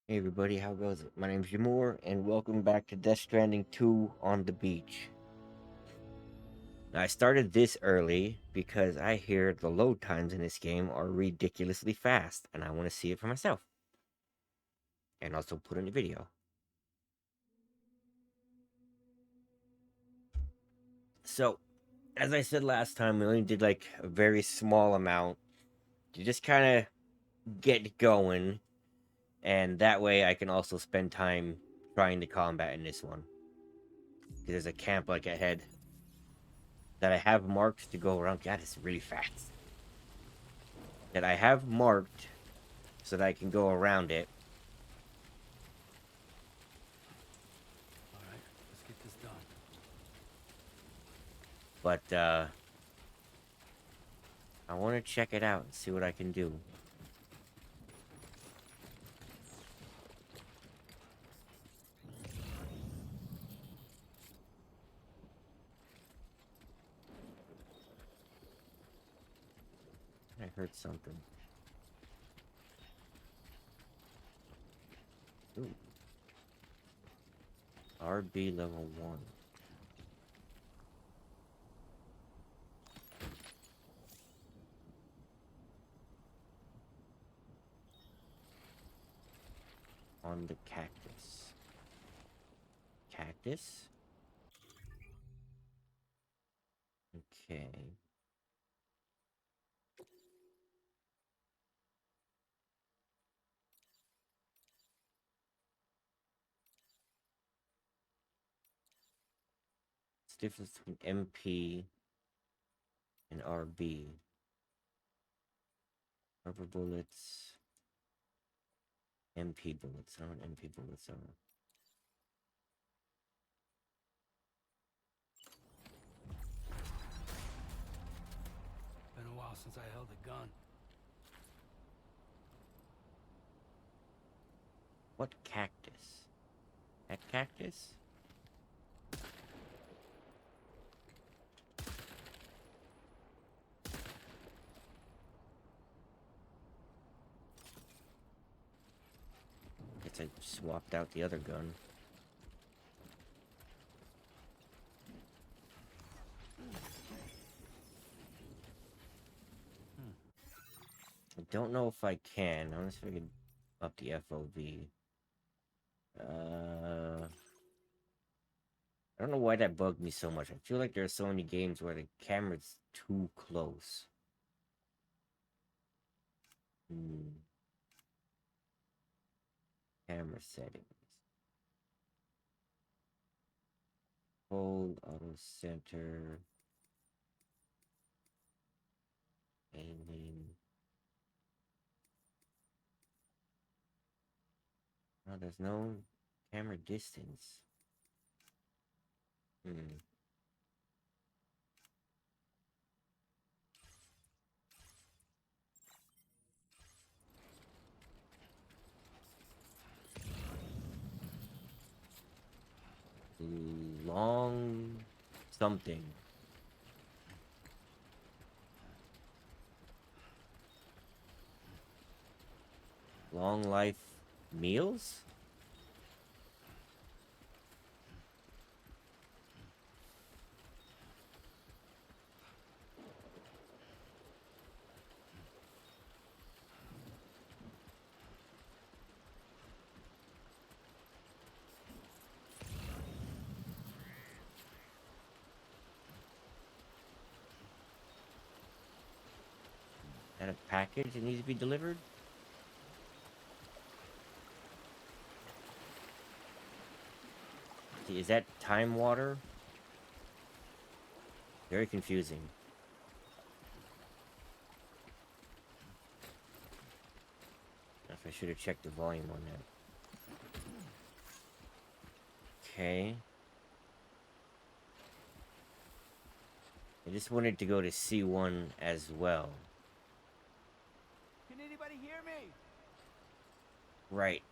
Hey everybody, how goes it? My name's Jimoar, and welcome back to Death Stranding 2 on the beach. Now, I started this early because I hear the load times in this game are ridiculously fast, and I want to see it for myself. And also put in a video. So, as I said last time, we only did like a very small amount to just kind of get going, and that way I can also spend time trying the combat in this one. Because there's a camp like ahead that I have marked to go around. God, it's really fast. That I have marked so that I can go around it. All right, let's get this done. But I want to check it out and see what I can do. I heard something. Ooh. RB level 1. On the cactus. Cactus? Okay. It's the difference between MP and RB. Rubber bullets. MP bullets. I don't know what MP bullets are. Been a while since I held a gun. What cactus? That cactus? Guess I swapped out the other gun. I don't know if I can. I want to see if I can up the FOV. I don't know why that bugged me so much. I feel like there are so many games where the camera's too close. Hmm. Camera settings. Hold, auto center, aiming. Oh, there's no camera distance. Hmm. Long something. Long life meals? That a package that needs to be delivered? See, is that time water? Very confusing. If I should have checked the volume on that. Okay. I just wanted to go to C1 as well. Can anybody hear me? Right.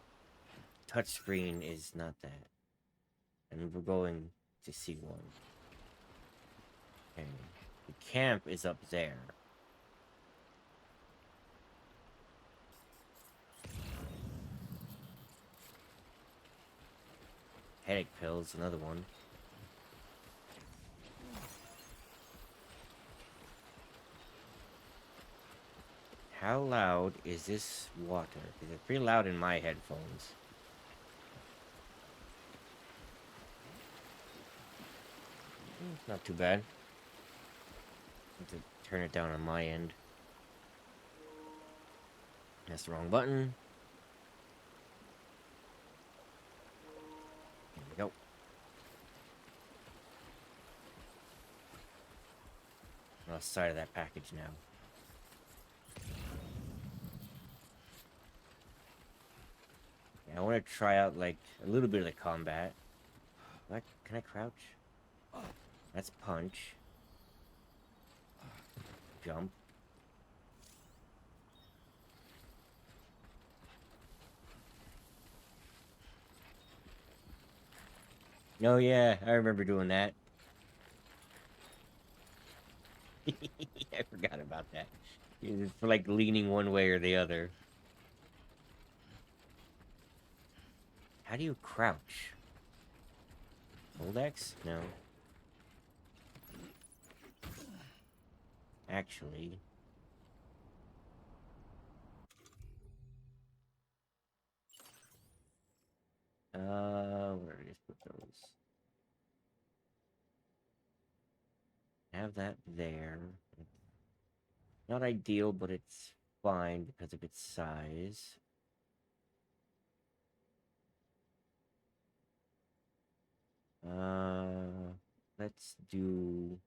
Touchscreen is not that. And we're going to C1. Okay. The camp is up there. Headache pills, another one. How loud is this water? Because it's pretty loud in my headphones. It's not too bad. Have to turn it down on my end. That's the wrong button. There we go. On the side of that package now. Yeah, I want to try out like a little bit of the combat. What? Can I crouch? That's punch. Jump. Oh yeah, I remember doing that. I forgot about that. It's for like leaning one way or the other. How do you crouch? Hold X? No. Actually. Where did I just put those? Have that there. Not ideal, but it's fine because of its size. Let's do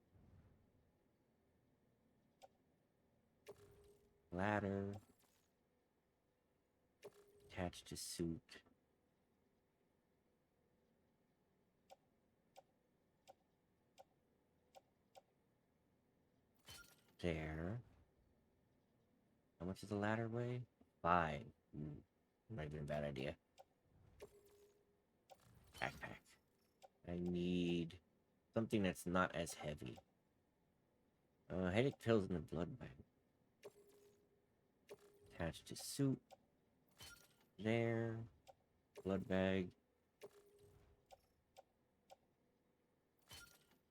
ladder attached to suit. There. How much is the ladder weigh? 5. Might have been a bad idea. Backpack. I need something that's not as heavy. Headache pills in the blood bag. Attached to suit. There. Blood bag.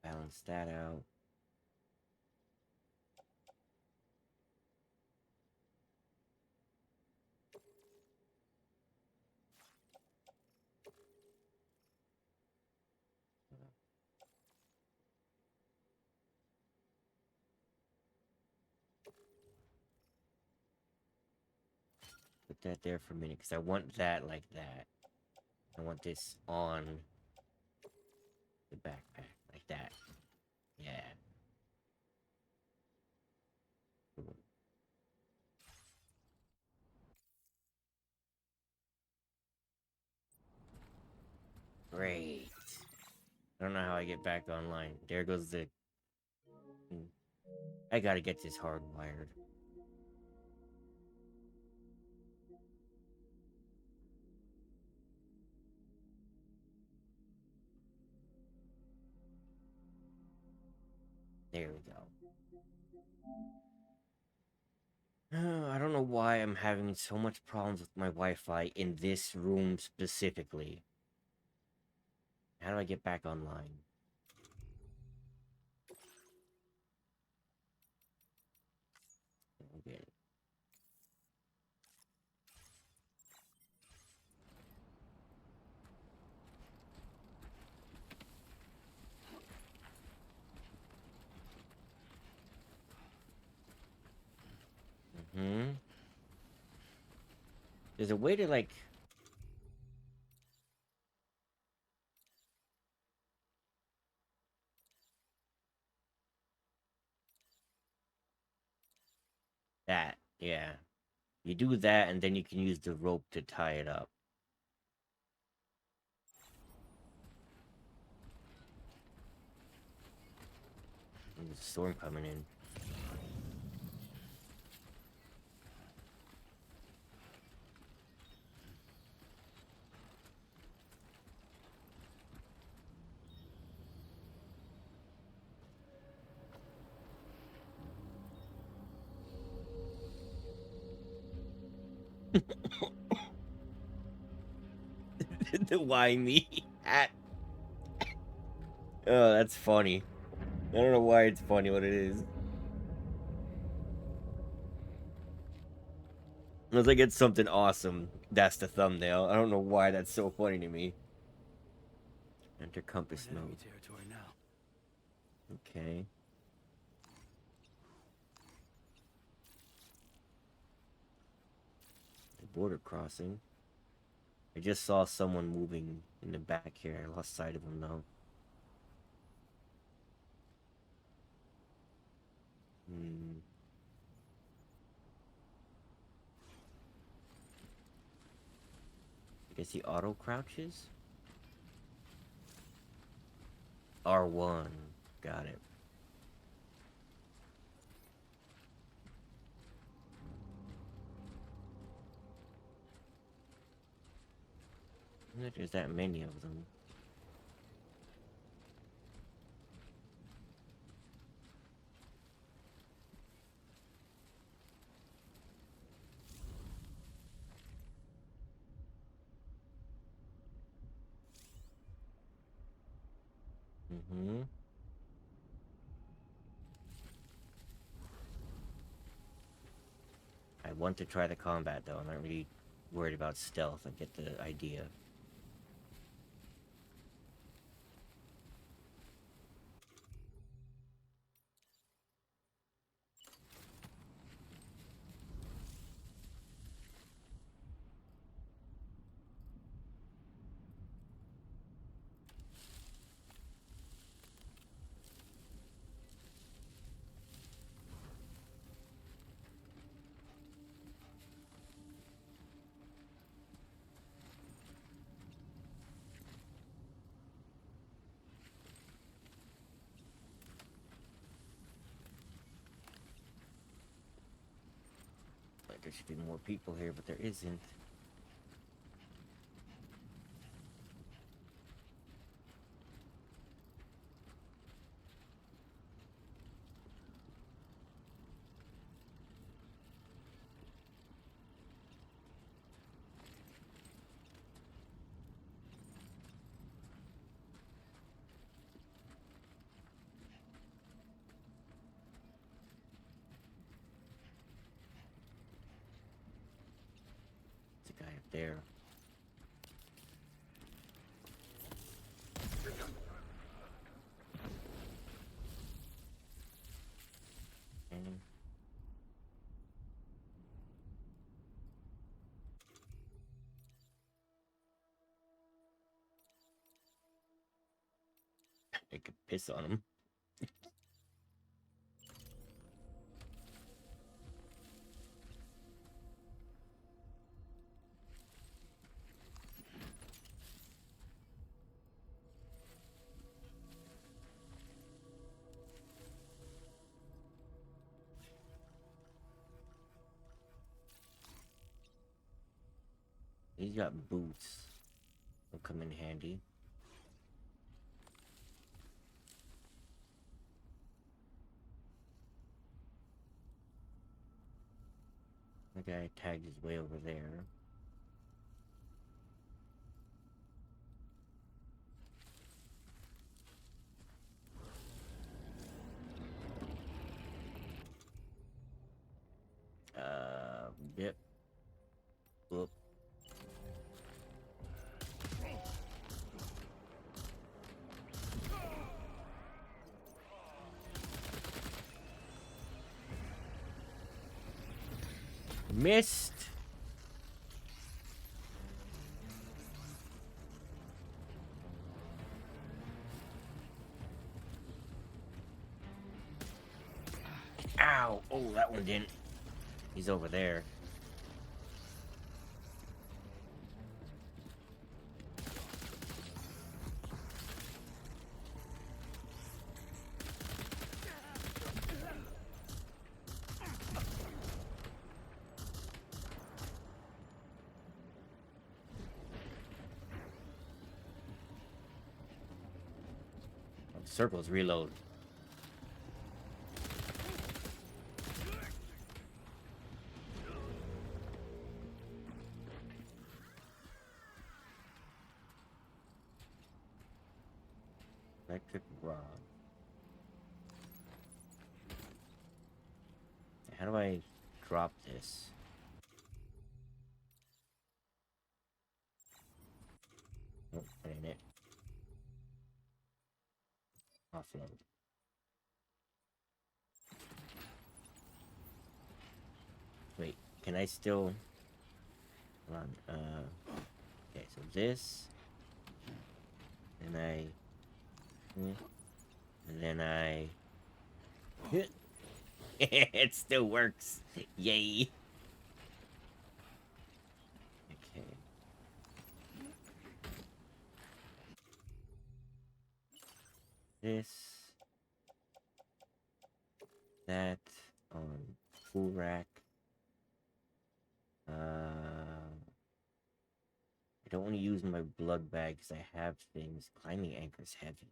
Balance that out. Put that there for a minute, because I want that like that. I want this on the backpack, like that. Yeah. Great. I don't know how I get back online. There goes the... I gotta get this hardwired. There we go. I don't know why I'm having so much problems with my Wi-Fi in this room specifically. How do I get back online? Okay. There's a way to, like... That, yeah. You do that, and then you can use the rope to tie it up. There's a storm coming in. The why me hat. Oh, that's funny. I don't know why it's funny, what it is. Unless I get something awesome, that's the thumbnail. I don't know why that's so funny to me. Enter We're compass in enemy mode. territory now. Okay. The border crossing. I just saw someone moving in the back here. I lost sight of him though. Hmm. I guess he auto crouches? R1. Got it. I don't think there's that many of them. Mm-hmm. I want to try the combat though. I'm not really worried about stealth. I get the idea. Like there should be more people here, but there isn't. There's a guy up there. And I could piss on him. He's got boots. Will come in handy. The guy tagged his way over there. Yep. Whoop. Missed. Ow. Oh, that one didn't. He's over there. Oh, circles reload. Electric rod. How do I drop this? Nope, that ain't it. Offload. Wait, can I still... Hold on, okay, so this... And then I... It still works! Yay! Okay. This... That... On full rack. I don't want to use my blood bag because I have things. Climbing anchor's heavy.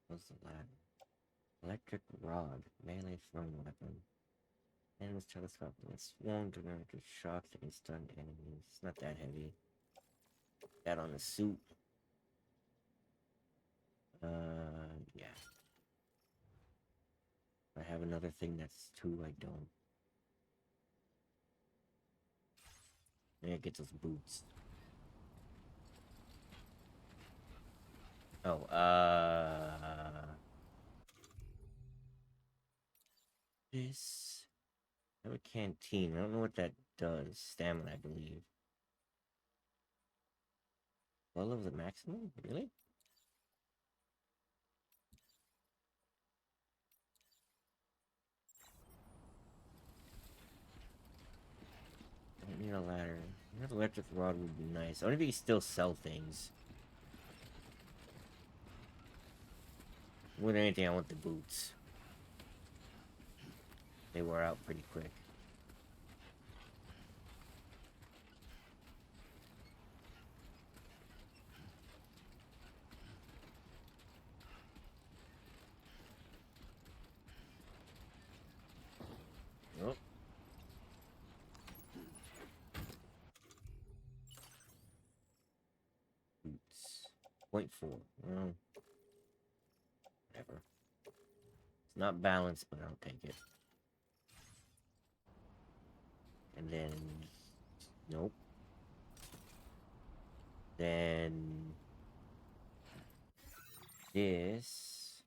What's the ladder? Electric rod. Melee throwing weapon. Enemy's telescope. It's swung to shock that can stun enemies. It's not that heavy. That on the suit. Yeah. I have another thing that's two. I don't. Maybe I get those boots. Oh, this. I have a canteen. I don't know what that does. Stamina, I believe. Well, of the maximum? Really? I don't need a ladder. Another electric rod would be nice. I wonder if you can still sell things. More than anything, I want the boots. They wear out pretty quick. Oh. Boots. 0.4. Well, whatever. It's not balanced, but I'll take it. And then... Nope. Then... This...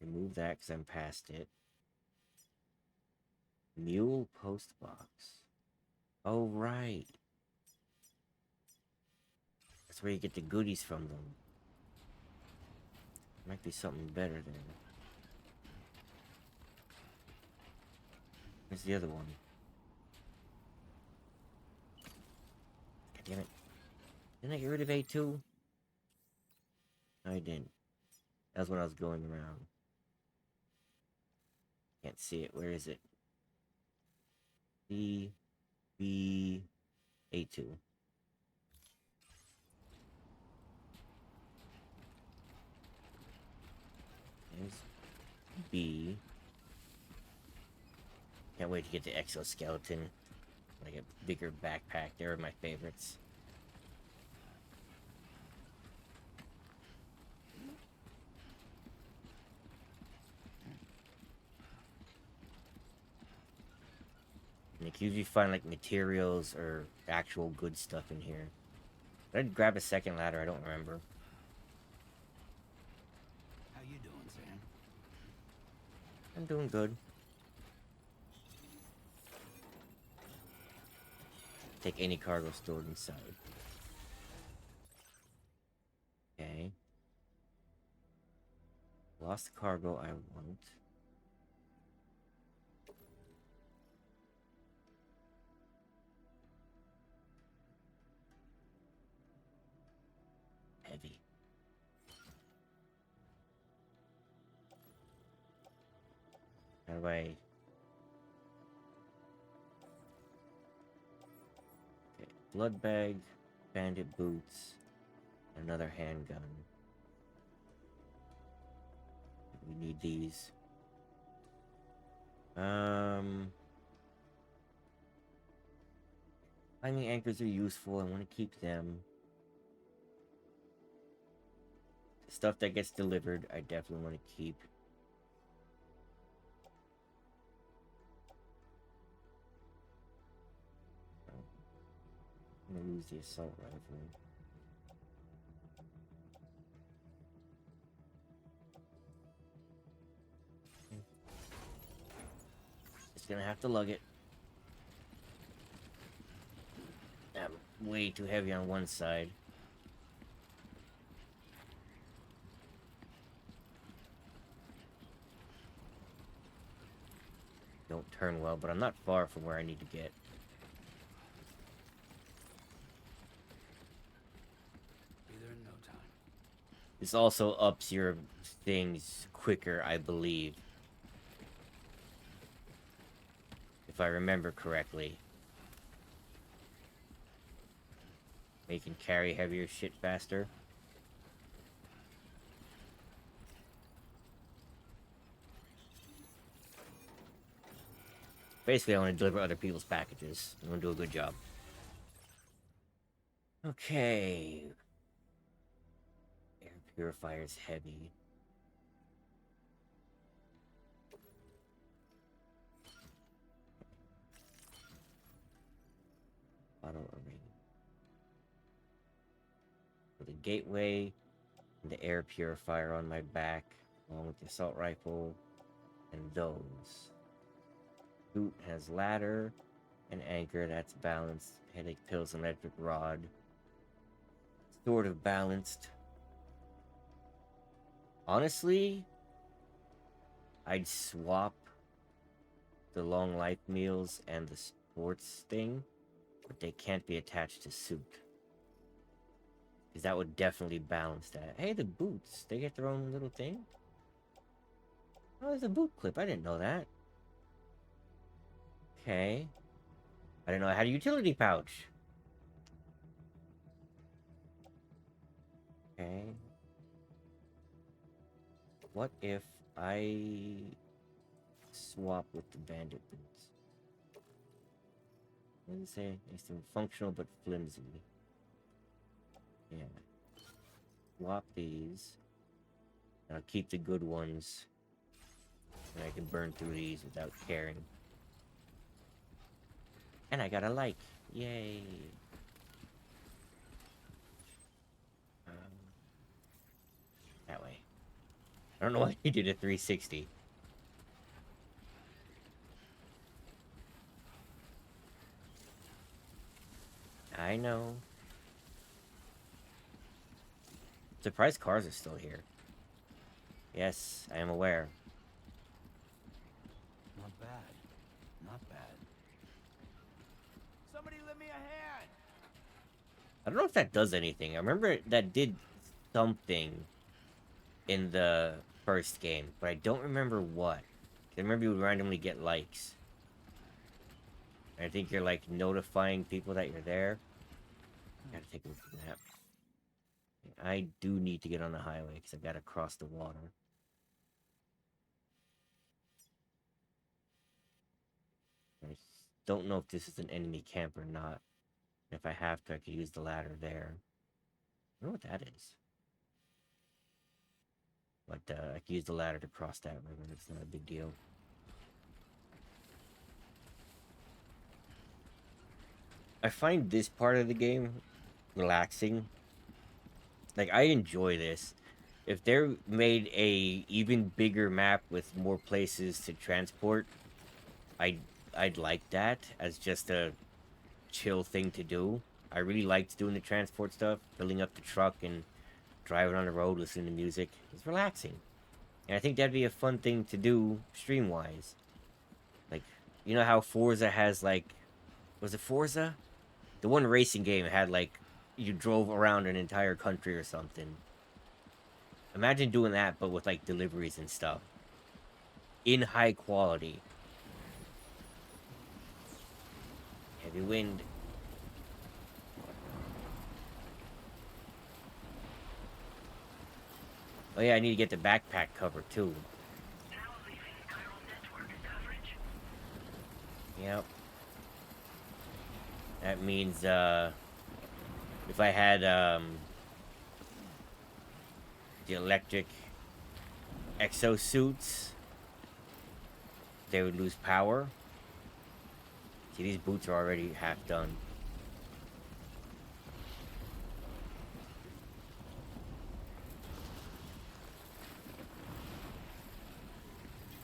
Remove that because I'm past it. Mule post box. Oh, right. That's where you get the goodies from them. Might be something better there. Where's the other one? God damn it. Didn't I get rid of A2? No, I didn't. That was when I was going around. Can't see it. Where is it? B... B... A2. There's B. Can't wait to get the exoskeleton. Like a bigger backpack. They're my favorites. And you can usually find like materials or actual good stuff in here. Did I grab a second ladder? I don't remember. How you doing, Sam? I'm doing good. Take any cargo stored inside. Okay. Lost cargo I want. Heavy. How do I... Okay. Blood bag. Bandit boots. Another handgun. We need these. Climbing anchors are useful. I want to keep them. Stuff that gets delivered, I definitely want to keep. I'm gonna use the assault rifle. Just gonna have to lug it. I'm way too heavy on one side. Don't turn well, but I'm not far from where I need to get. Be there in no time. This also ups your things quicker, I believe. If I remember correctly. You can carry heavier shit faster. Basically, I want to deliver other people's packages. I want to do a good job. Okay. Air purifier's heavy. Auto array. For the gateway, and the air purifier on my back, along with the assault rifle, and those. Boot has ladder, and anchor, that's balanced. Headache pills and electric rod. Sort of balanced. Honestly, I'd swap the long life meals and the sports thing, but they can't be attached to suit. Because that would definitely balance that. Hey, the boots, they get their own little thing? Oh, there's a boot clip. I didn't know that. Okay. I didn't know I had a utility pouch. Okay. What if I swap with the bandit boots? What does it say? It's functional but flimsy. Yeah. Swap these. And I'll keep the good ones. And I can burn through these without caring. And I got a like. Yay. That way. I don't know why he did a 360. I know. Surprised cars are still here. Yes, I am aware. Not bad. Not bad. Somebody lend me a hand! I don't know if that does anything. I remember that did something in the first game, but I don't remember what. I remember you would randomly get likes. I think you're like notifying people that you're there. Gotta take a nap. I do need to get on the highway because I've got to cross the water. I don't know if this is an enemy camp or not. If I have to, I could use the ladder there. I don't know what that is. But I could use the ladder to cross that river. It's not a big deal. I find this part of the game relaxing. Like, I enjoy this. If they made a even bigger map with more places to transport, I'd like that as just a chill thing to do. I really liked doing the transport stuff, filling up the truck and driving on the road, listening to music. It's relaxing. And I think that'd be a fun thing to do stream-wise. Like, you know how Forza has, like... Was it Forza? The one racing game had, like, you drove around an entire country or something. Imagine doing that, but with, like, deliveries and stuff. In high quality. Heavy wind. Oh yeah, I need to get the backpack cover too. Yep. That means if I had the electric exosuits, they would lose power. See, these boots are already half done.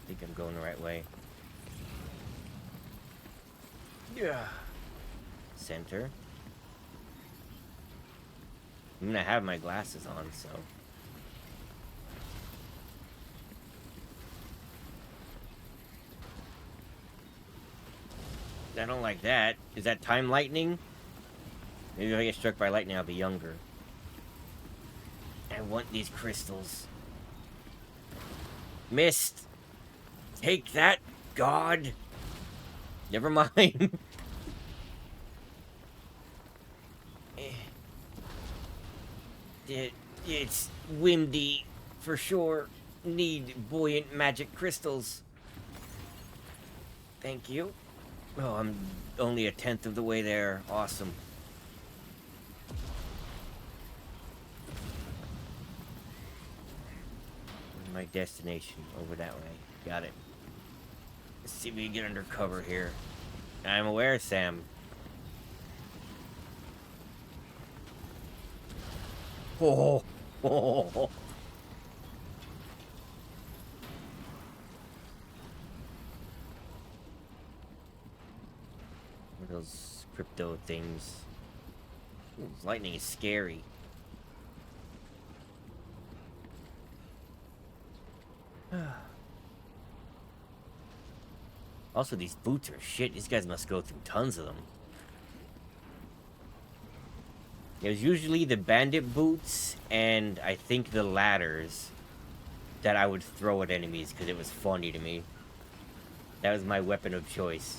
I think I'm going the right way. Yeah. Center. I'm gonna have my glasses on, so. I don't like that. Is that time lightning? Maybe if I get struck by lightning, I'll be younger. I want these crystals. Missed. Take that, God. Never mind. it, it's windy, for sure. Need buoyant magic crystals. Thank you. Oh, I'm only a tenth of the way there. Awesome. Where's my destination? Over that way. Got it. Let's see if we can get under cover here. I'm aware, Sam. Oh, oh. Those crypto things. Ooh, lightning is scary. Also, these boots are shit. These guys must go through tons of them. It was usually the bandit boots and I think the ladders that I would throw at enemies because it was funny to me. That was my weapon of choice.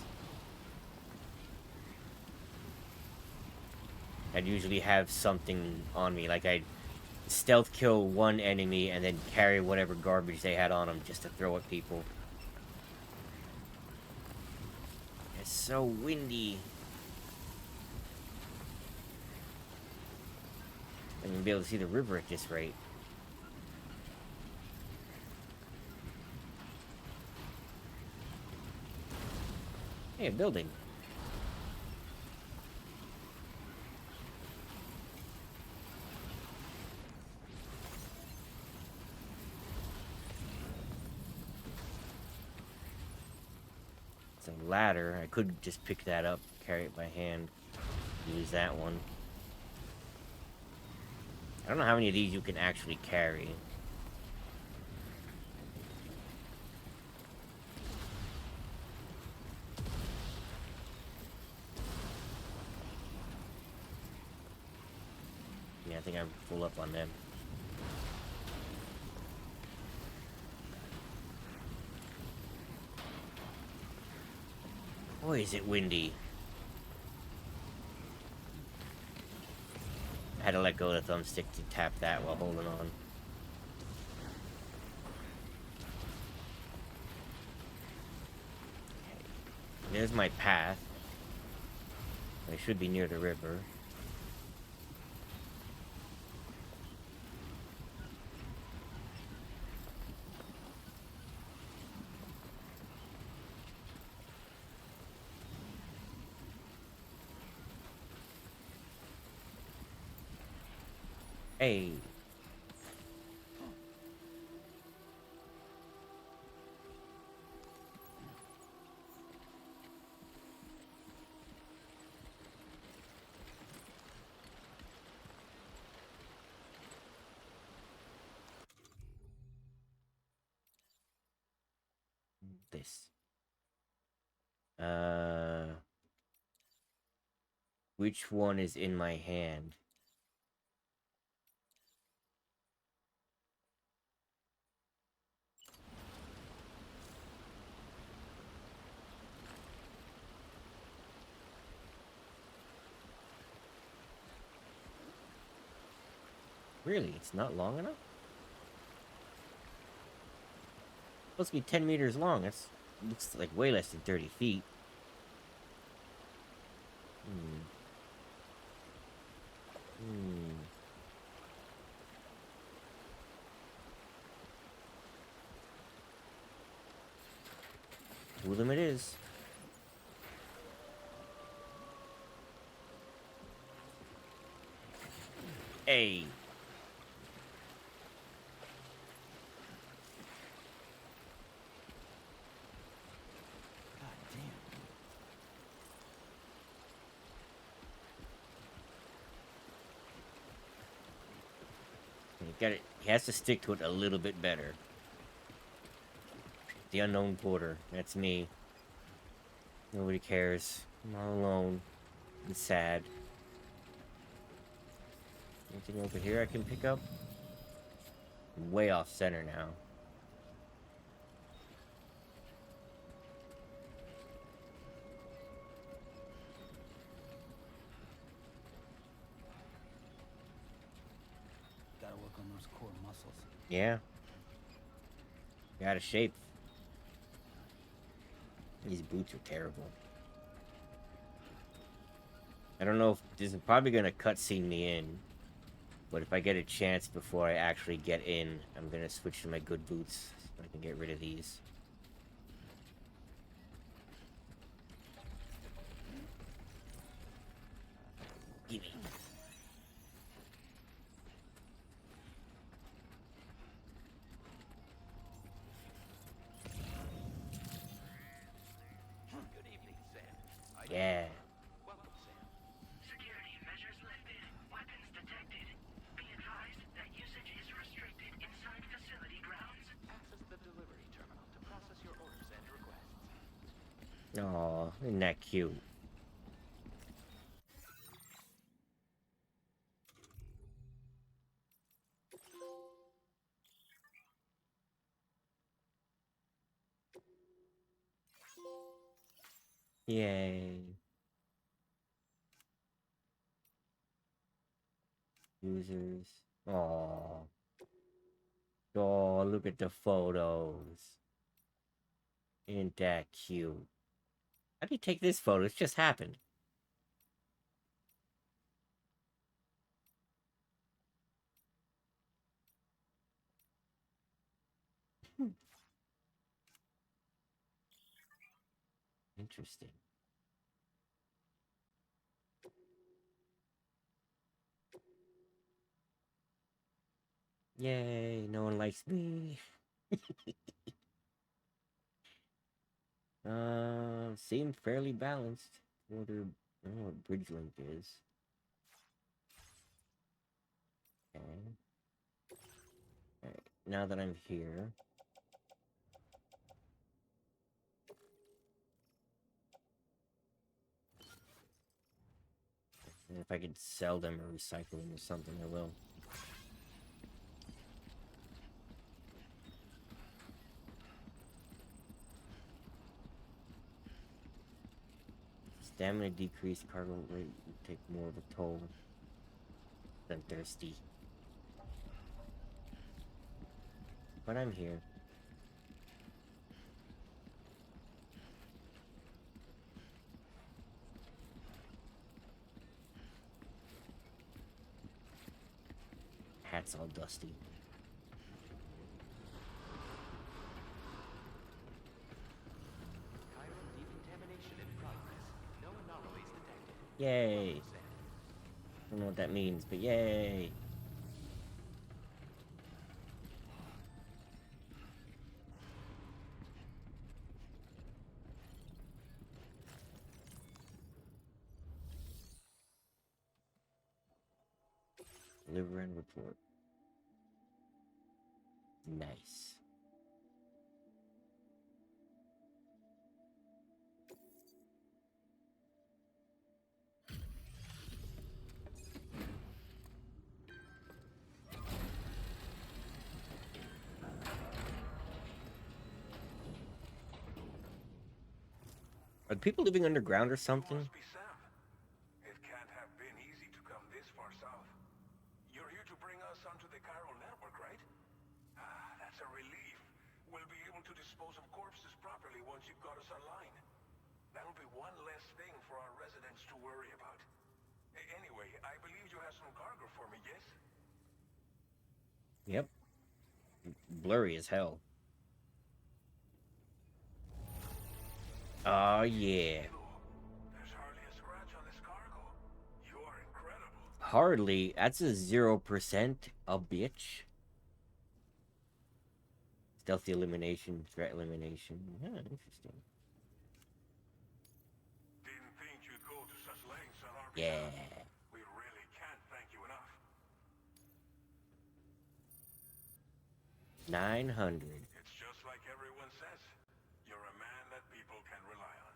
I'd usually have something on me, like I'd stealth kill one enemy and then carry whatever garbage they had on them just to throw at people. It's so windy. I'm gonna be able to see the river at this rate. Hey, a building. It's a ladder. I could just pick that up, carry it by hand, use that one. I don't know how many of these you can actually carry. Yeah, I think I'm full up on them. Boy, is it windy. I had to let go of the thumbstick to tap that while holding on. There's my path. I should be near the river. Hey. This. Which one is in my hand? Really? It's not long enough? supposed to be 10 meters long. That's looks like way less than 30 feet. Hmm. Hmm. Who them it is. Hey. God damn. He got it. He has to stick to it a little bit better. The unknown porter. That's me. Nobody cares. I'm all alone. I'm sad. Anything over here I can pick up? I'm way off center now. Gotta work on those core muscles. Yeah. Out of shape. These boots are terrible. I don't know if this is probably gonna cutscene me in. But if I get a chance before I actually get in, I'm gonna switch to my good boots so I can get rid of these. Gimme. Good evening, Sam. Yeah. Welcome, Sam. Security measures lifted. Weapons detected. Be advised that usage is restricted inside facility grounds. Access the delivery terminal to process your orders and requests. Aw, isn't that cute? Yay. Users. Aw. Oh, look at the photos. Ain't that cute? How do you take this photo? It's just happened. Interesting. Yay, no one likes me. Seemed fairly balanced. Wonder, I don't know what bridge link is. Okay. Alright, now that I'm here. And if I could sell them or recycle them or something, I will. Stamina decreased, cargo rate will take more of a toll. I'm thirsty. But I'm here. Hat's all dusty. Chiral decontamination in progress. No anomalies detected. Yay! Welcome, Sam. I don't know what that means, but yay! Deliver and report. Nice. Are the people living underground or something? Must be Sam. It can't have been easy to come this far south. You're here to bring us onto the chiral network, right? Ah, that's a relief. We'll be able to dispose of corpses properly once you've got us online. That'll be one less thing for our residents to worry about. Anyway, I believe you have some cargo for me, yes? Yep. Blurry as hell. Oh, yeah. There's hardly a scratch on this cargo. You are incredible. Hardly. That's a 0%. A bitch. Stealthy elimination, threat elimination. Yeah, interesting. Didn't think you'd go to such lengths on our Yeah. behalf. We really can't thank you enough. 900. It's just like everyone says. You're a man that people can rely on.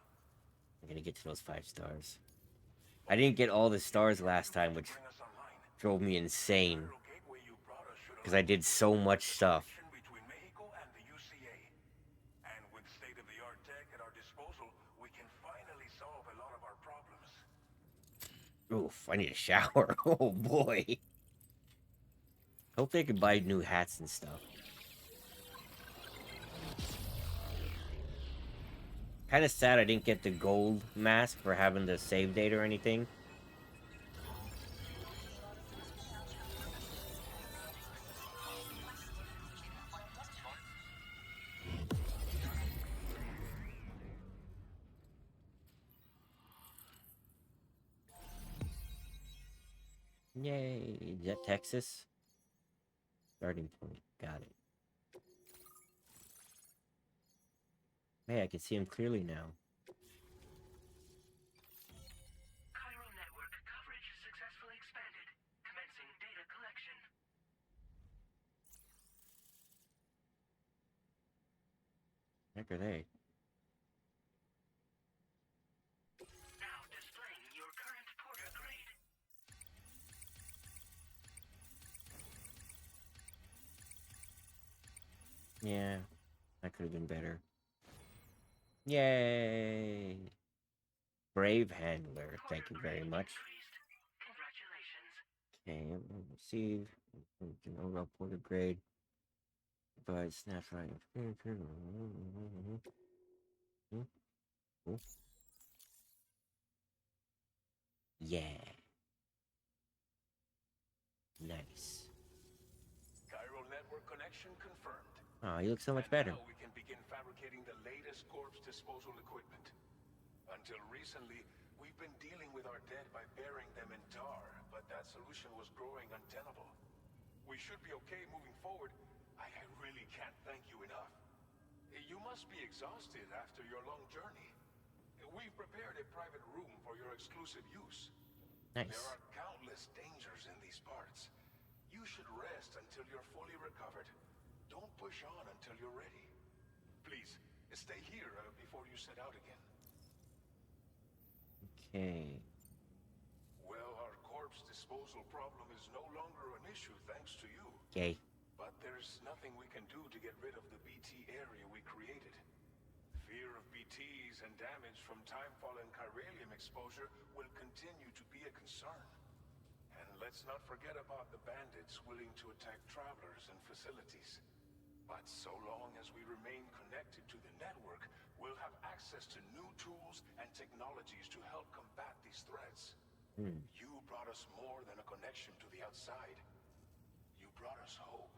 I'm gonna get to those 5 stars. I didn't get all the stars last time, which Bring us online. drove me insane. Cairo gateway you brought us should Because I did so much stuff. between Mexico and the UCA. And with state-of-the-art tech at our disposal, we can finally solve a lot of our problems. Oof, I need a shower. Oh boy. Hope they can buy new hats and stuff. Kind of sad I didn't get the gold mask for having the save date or anything. Yay. Is that Texas? Starting point. Got it. Hey, I can see him clearly now. Chiral network coverage successfully expanded. Commencing data collection. Heck are they? Now displaying your current porter grade. Yeah, that could have been better. Yay! Brave handler. Thank you very much. Congratulations. Okay, receive. Overall porter grade. But snapshot. Yeah. Nice. Chiral network connection confirmed. Oh, you look so much And better. now we can begin fabricating the latest corpse disposal equipment. Until recently, we've been dealing with our dead by burying them in tar, but that solution was growing untenable. We should be okay moving forward. I really can't thank you enough. You must be exhausted after your long journey. We've prepared a private room for your exclusive use. Nice. There are countless dangers in these parts. You should rest until you're fully recovered. Don't push on until you're ready. Please, stay here before you set out again. Okay. Well, our corpse disposal problem is no longer an issue thanks to you. Yay. But there's nothing we can do to get rid of the BT area we created. Fear of BTs and damage from timefall and chiralium exposure will continue to be a concern. And let's not forget about the bandits willing to attack travelers and facilities. But so long as we remain connected to the network, we'll have access to new tools and technologies to help combat these threats. You brought us more than a connection to the outside. You brought us hope.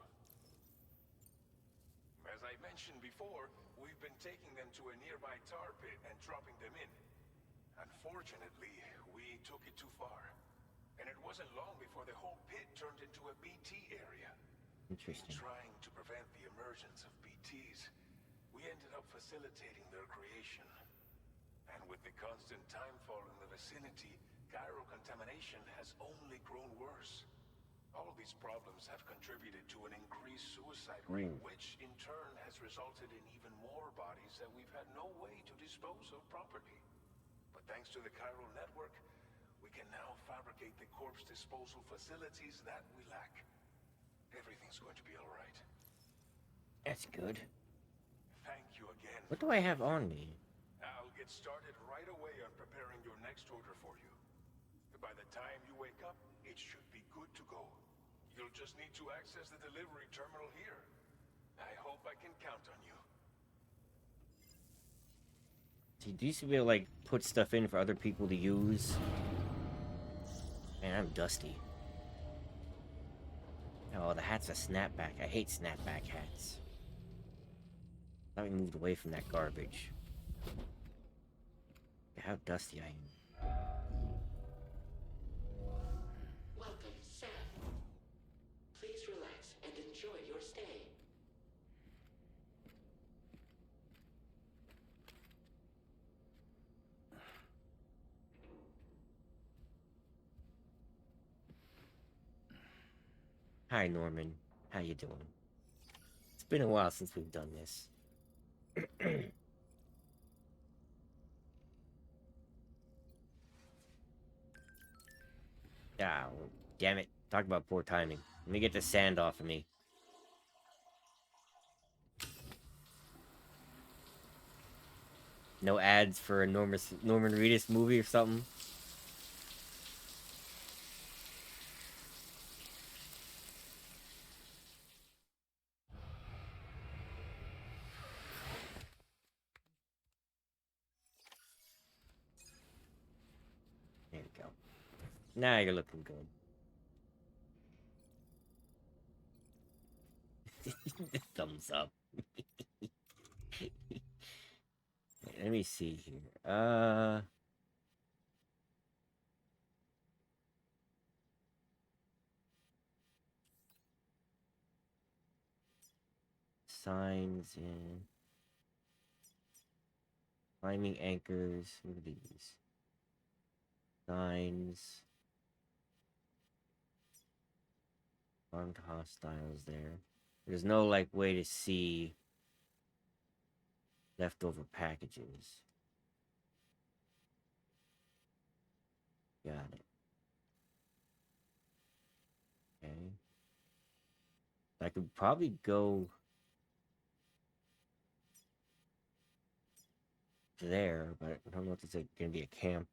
As I mentioned before, we've been taking them to a nearby tar pit and dropping them in. Unfortunately, we took it too far. And it wasn't long before the whole pit turned into a BT area. Interesting. Trying to prevent the emergence of BTs, we ended up facilitating their creation. And with the constant timefall in the vicinity, gyro contamination has only grown worse. All these problems have contributed to an increased suicide rate, which in turn has resulted in even more bodies that we've had no way to dispose of properly. But thanks to the chiral network, we can now fabricate the corpse disposal facilities that we lack. Everything's going to be all right. That's good. Thank you again. What do I have on me? I'll get started right away on preparing your next order for you. By the time you wake up, it should be good to go. You'll just need to access the delivery terminal here. I hope I can count on you. He used to be able to, like, put stuff in for other people to use. Man, I'm dusty. Oh, the hat's a snapback. I hate snapback hats. I thought we moved away from that garbage. How dusty I am. Welcome, Sam. Please relax and enjoy your stay. Hi, Norman. How you doing? It's been a while since we've done this. Ah, well, damn it. Talk about poor timing. Let me get the sand off of me. No ads for a Norman Reedus movie or something? There you go. Now you're looking good. Thumbs up. Let me see here. Signs and climbing anchors. What are these? Signs. Armed hostiles there. There's no, like, way to see leftover packages. Got it. Okay. I could probably go there, but I don't know if it's gonna be a camp.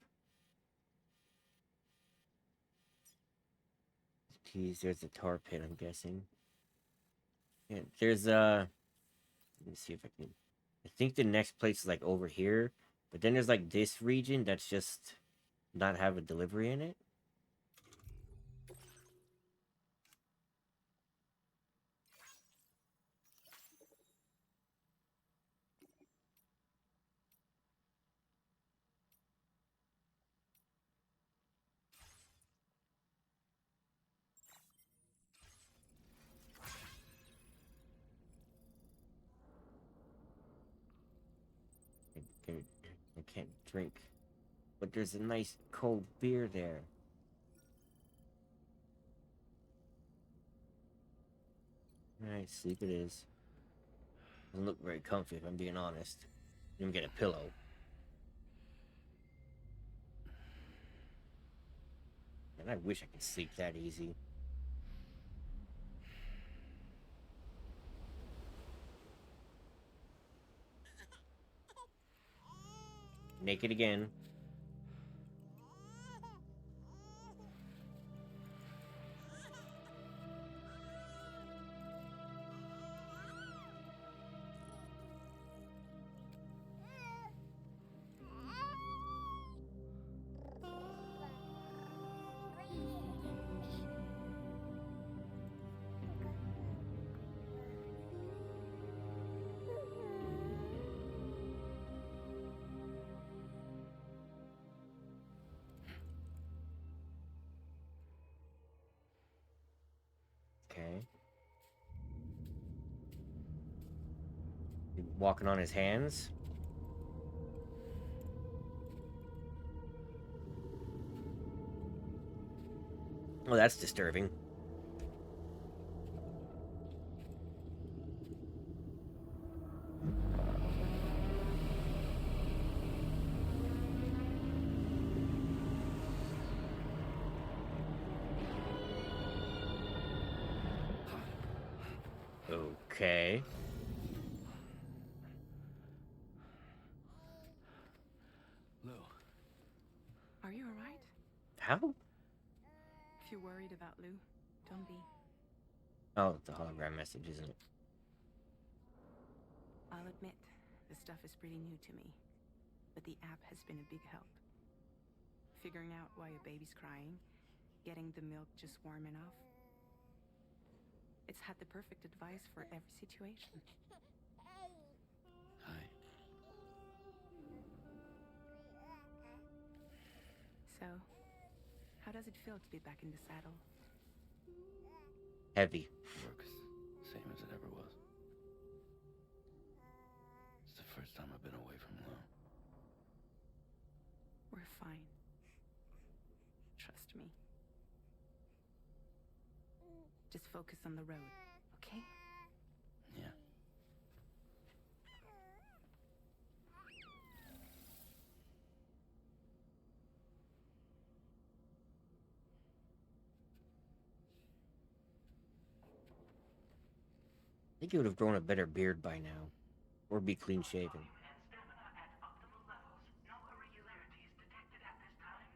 Geez, there's a tar pit, I'm guessing. Yeah, there's let me see if I can. I think the next place is like over here, but then there's like this region that's just not have a delivery in it. I, I can't drink, but there's a nice cold beer there. Alright, sleep it is. Doesn't look very comfy if I'm being honest. Didn't get a pillow. And I wish I could sleep that easy. Naked again. Okay. Walking on his hands. Oh, that's disturbing. Okay. Lou. Are you alright? How? If you're worried about Lou, don't be. Oh, it's a hologram message, isn't it? I'll admit, this stuff is pretty new to me. but the app has been a big help. Figuring out why a baby's crying, getting the milk just warm enough. It's had the perfect advice for every situation. Hi. So, how does it feel to be back in the saddle? Heavy. Works same as it ever was. It's the first time I've been away from Lou. We're fine. Trust me. Just focus on the road, okay? Yeah. I think he would have grown a better beard by now. Or be clean shaven. And stamina at optimal levels. No irregularities detected at this time.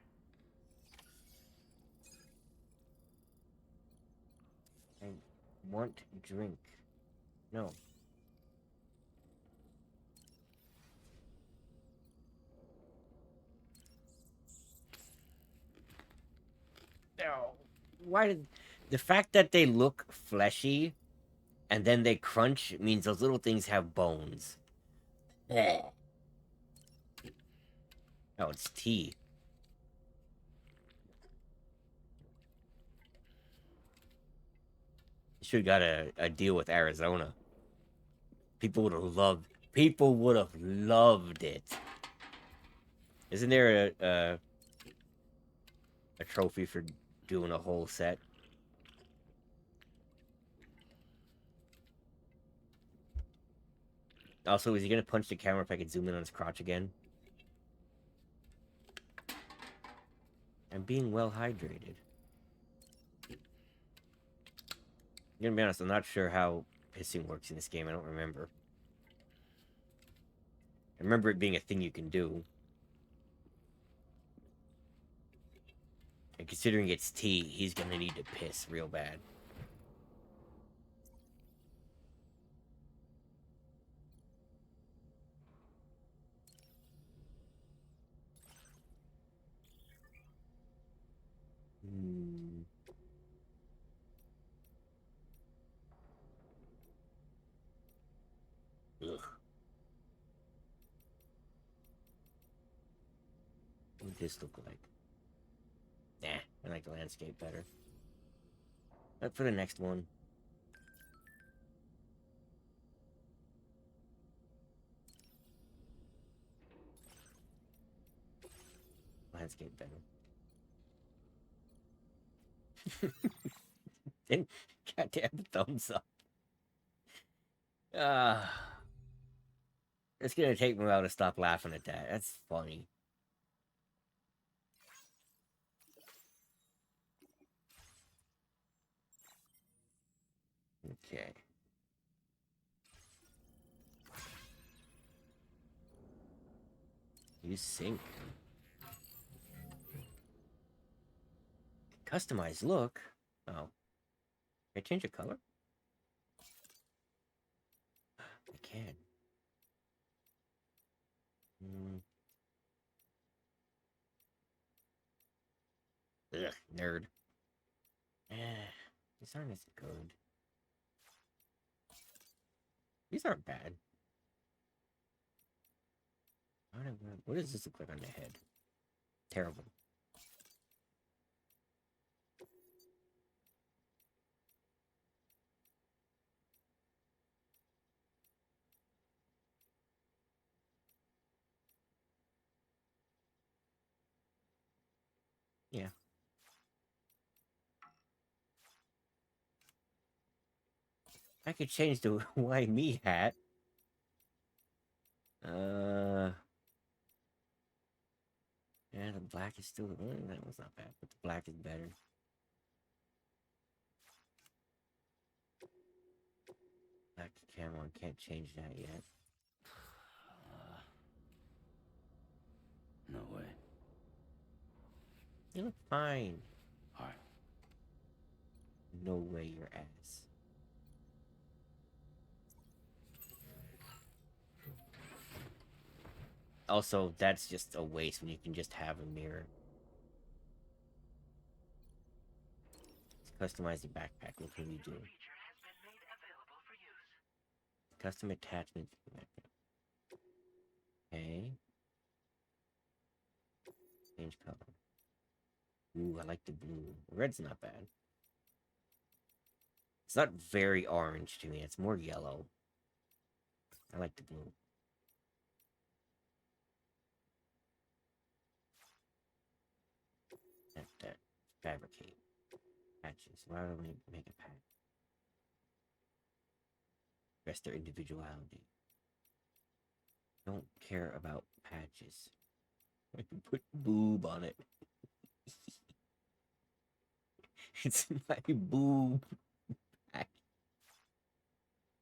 I want drink. No. No. Why did the fact that they look fleshy and then they crunch means those little things have bones. Oh, it's tea. Should have got a deal with Arizona. People would have loved it. Isn't there a trophy for doing a whole set? Also, is he gonna punch the camera if I can zoom in on his crotch again? I'm being well hydrated. I'm gonna be honest, I'm not sure how pissing works in this game. I don't remember. I remember it being a thing you can do. And considering it's tea, he's gonna need to piss real bad. Hmm. Ugh. What does this look like? Nah, I like the landscape better. Up for the next one. Landscape better. Then, goddamn thumbs up. It's gonna take me a while to stop laughing at that. That's funny. Okay. Use sync. Customize look. Oh. Can I change the color? I can. Ugh, nerd. These aren't as good. These aren't bad. What does this look like on the head? Terrible. Yeah. I could change the why me hat. Yeah, the black is still that was not bad, but the black is better. Black camo, can't change that yet. No way. You look fine. Alright. No way, your ass. also, that's just a waste when you can just have a mirror. Let's customize the backpack. What can we do? Feature has been made available for use. Custom attachment. Okay. Change color. Ooh, I like the blue. Red's not bad. It's not very orange to me. It's more yellow. I like the blue. That fabricate patches. Why don't we make a patch? Rest their individuality. Don't care about patches. I can put boob on it. It's my boob pack.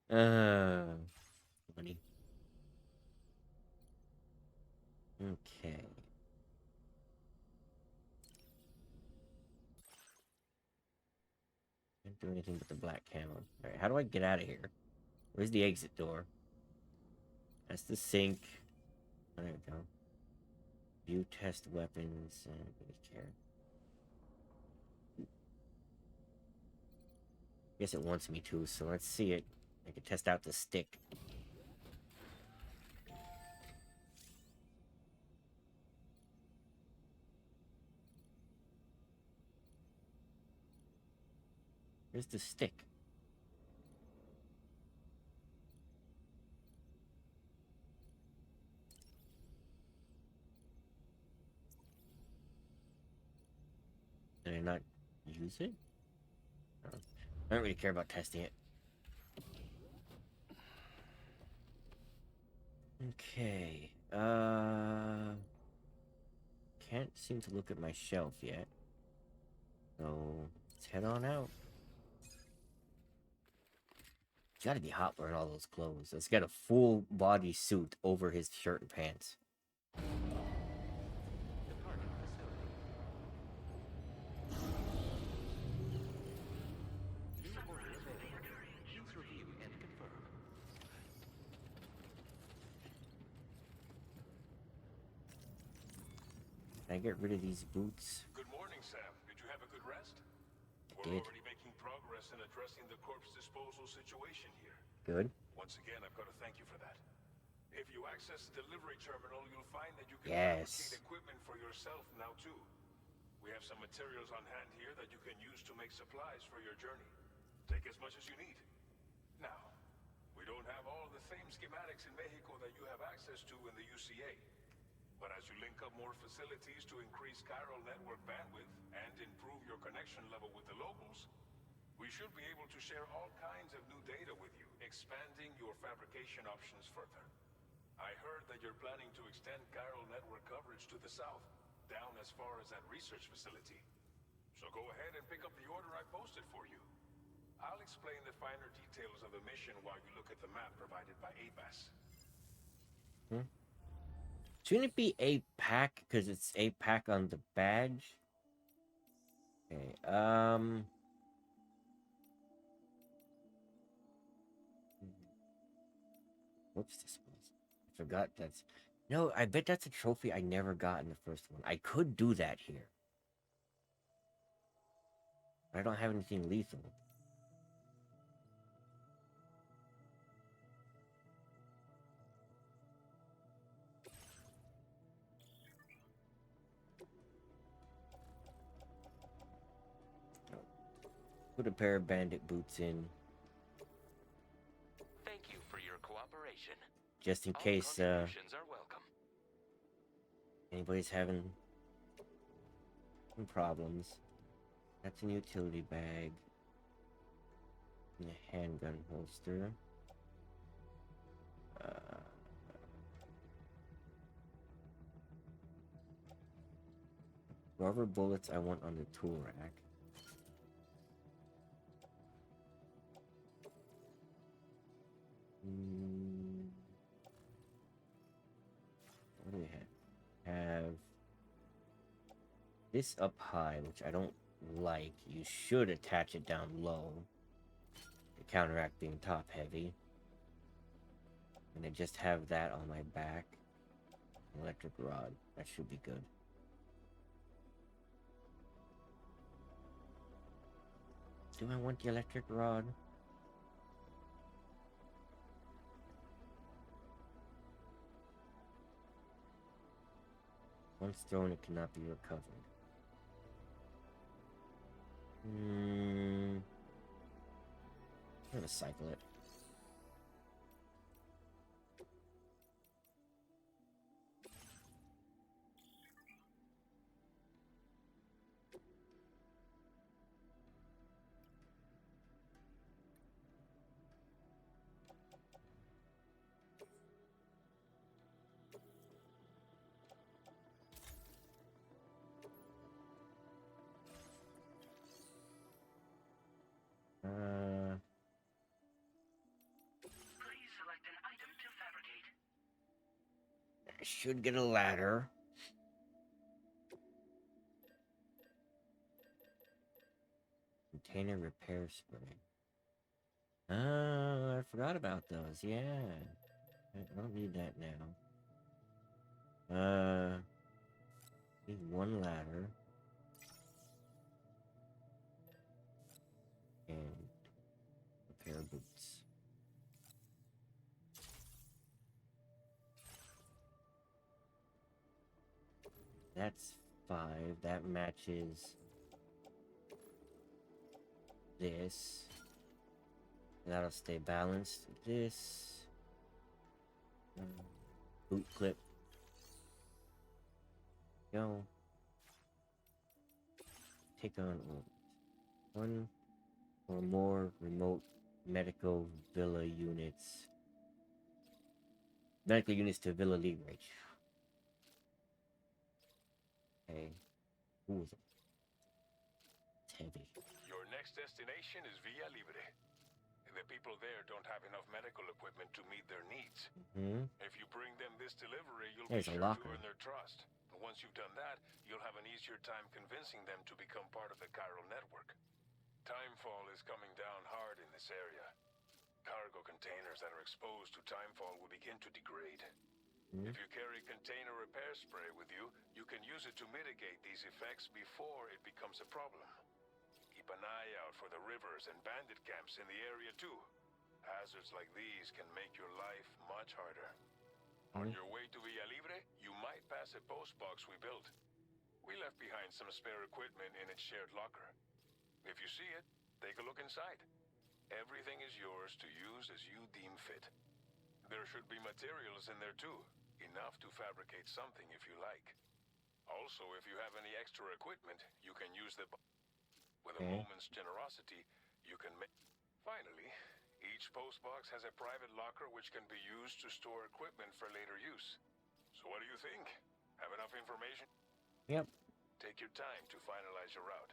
Funny. Okay. Can't do anything with the black camo. Alright, how do I get out of here? Where's the exit door? That's the sink. There we go. View test weapons. I don't really care. Guess it wants me to, so let's see it. I can test out the stick. Where's the stick? Did I not use it? Oh. I don't really care about testing it. Okay. Can't seem to look at my shelf yet. So let's head on out. It's gotta be hot wearing all those clothes. Let's get a full body suit over his shirt and pants. Departing facility. New order available. Please review and confirm. Can I get rid of these boots? Good morning, Sam. Did you have a good rest? We're Did. already making progress in addressing the corpse disposal situation here. Good. Once again, I've got to thank you for that. If you access the delivery terminal, you'll find that you can Yes. fabricate equipment for yourself now too. We have some materials on hand here that you can use to make supplies for your journey. Take as much as you need. Now, we don't have all the same schematics in Mexico that you have access to in the UCA. But as you link up more facilities to increase chiral network bandwidth and improve your connection level with the locals, we should be able to share all kinds of new data with you, expanding your fabrication options further. I heard that you're planning to extend chiral network coverage to the south, down as far as that research facility. So go ahead and pick up the order I posted for you. I'll explain the finer details of the mission while you look at the map provided by ABAS. Shouldn't it be a pack because it's a pack on the badge? Okay. Whoops, this was. I forgot that's. No, I bet that's a trophy I never got in the first one. I could do that here. But I don't have anything lethal. Put a pair of bandit boots in, Thank you for your cooperation. just in All case contributions are welcome. anybody's having some problems. That's an utility bag. And a handgun holster. Rubber bullets I want on the tool rack. What do we have this up high, which I don't like. You should attach it down low to counteract being top heavy. And I just have that on my back. Electric rod. That should be good. Do I want the electric rod? Once thrown, it cannot be recovered. I'm gonna cycle it. Please select an item to fabricate. I should get a ladder. Container repair spray. Oh, I forgot about those. Yeah. I don't need that now. Need one ladder. And a pair of boots. That's 5. That matches this. That'll stay balanced. This. Boot clip. Go. Take on one or more remote medical villa units. Medical units to Villa Libre. Okay. Ooh, it's heavy. Your next destination is Villa Libre. The people there don't have enough medical equipment to meet their needs. If you bring them this delivery, you'll There's be a sure locker. to earn their trust. And once you've done that, you'll have an easier time convincing them to become part of the chiral network. Timefall is coming down hard in this area. Cargo containers that are exposed to timefall will begin to degrade. If you carry container repair spray with you, you can use it to mitigate these effects before it becomes a problem. Keep an eye out for the rivers and bandit camps in the area too. Hazards like these can make your life much harder. On your way to Villa Libre, you might pass a post box we built. We left behind some spare equipment in its shared locker. If you see it, take a look inside. Everything is yours to use as you deem fit. There should be materials in there too, enough to fabricate something if you like. Also, if you have any extra equipment, you can use the... With a moment's generosity, you can make... Finally, each postbox has a private locker which can be used to store equipment for later use. So what do you think? Have enough information? Yep. Take your time to finalize your route.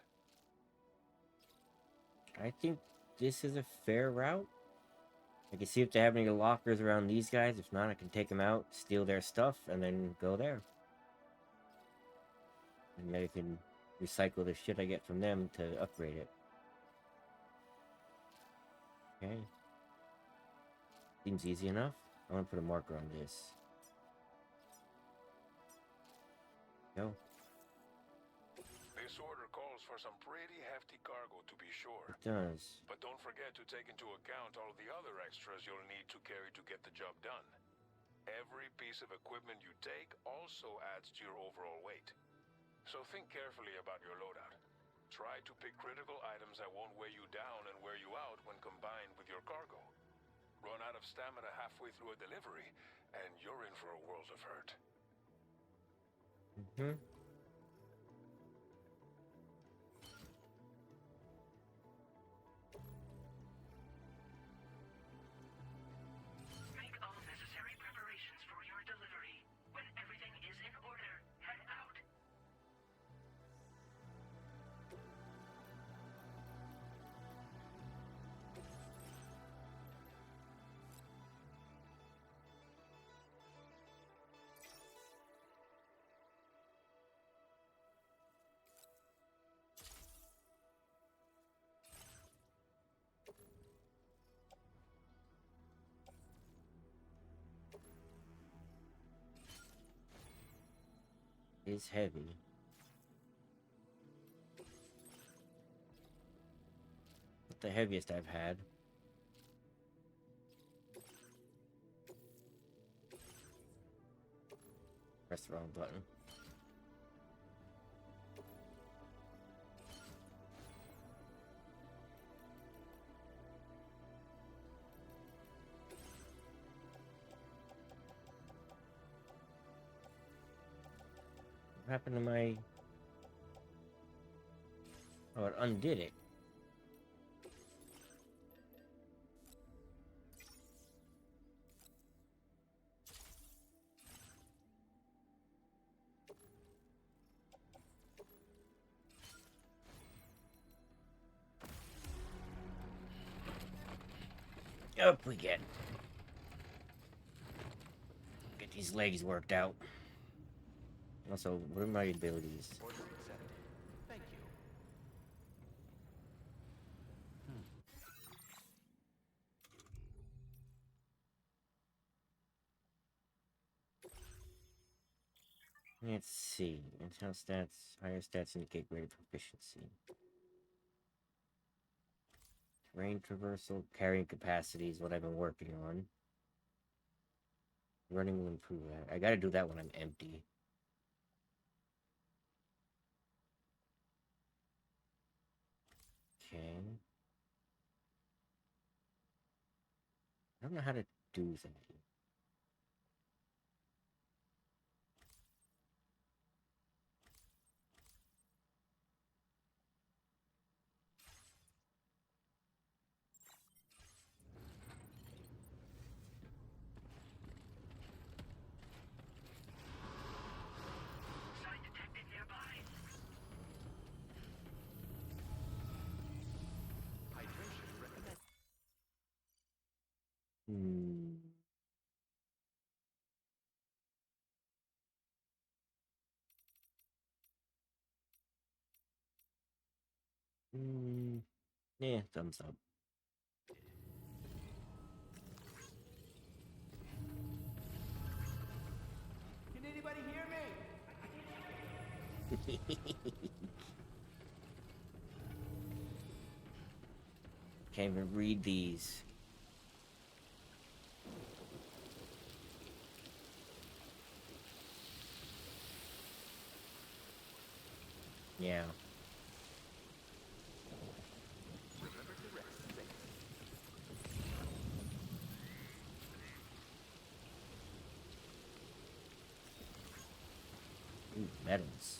I think this is a fair route. I can see if they have any lockers around these guys. If not, I can take them out, steal their stuff, and then go there. And maybe I can recycle the shit I get from them to upgrade it. Okay. Seems easy enough. I want to put a marker on this. Go. This order calls for some pretty hefty cargo to be sure. It does. But don't forget to take into account all the other extras you'll need to carry to get the job done. Every piece of equipment you take also adds to your overall weight. So think carefully about your loadout. Try to pick critical items that won't weigh you down and wear you out when combined with your cargo. Run out of stamina halfway through a delivery, and you're in for a world of hurt. Make all necessary preparations for your delivery. When everything is in order, head out. is heavy. Not the heaviest I've had. Press the wrong button. What happened to my... Oh, it undid it. Up we get. Get these legs worked out. Also, what are my abilities? Order accepted. Thank you. Let's see. Intel stats, higher stats indicate greater proficiency. Terrain traversal, carrying capacity is what I've been working on. Running will improve that. I gotta do that when I'm empty. Okay. I don't know how to do that. Sign detected nearby. Hydration recommended. Hmm. Hmm. Yeah, thumbs up. Can anybody hear me? Can't even read these. Yeah. Remember to rest. Thanks. Ooh, medals.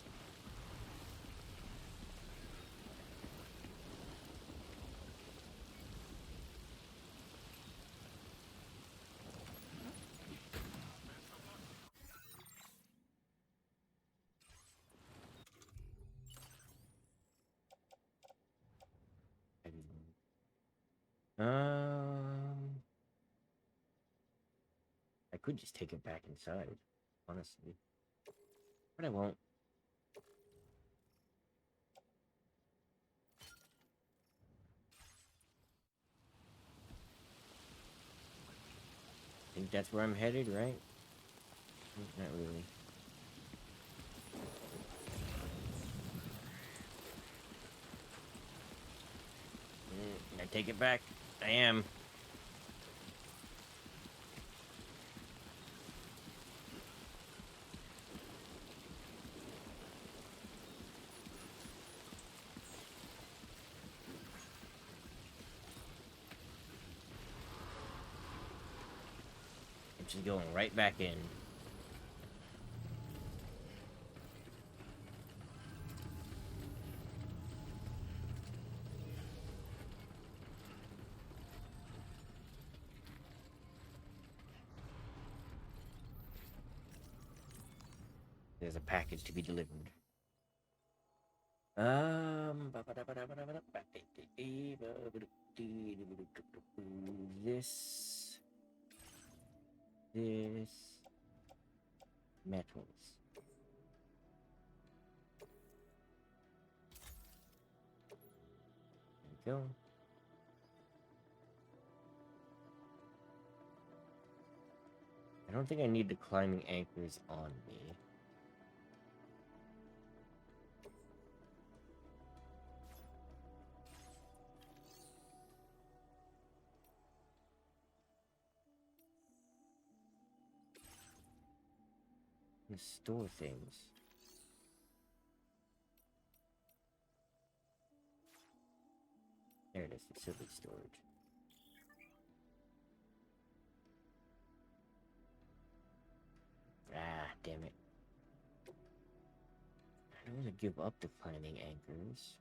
Um, I could just take it back inside, honestly. But I won't. Think that's where I'm headed, right? Not really. I take it back. I am. I'm just going right back in. There's a package to be delivered. This, metals. There we go. I don't think I need the climbing anchors on me. Let's store things. There it is, facility storage. Ah, damn it. I don't want to give up the climbing anchors.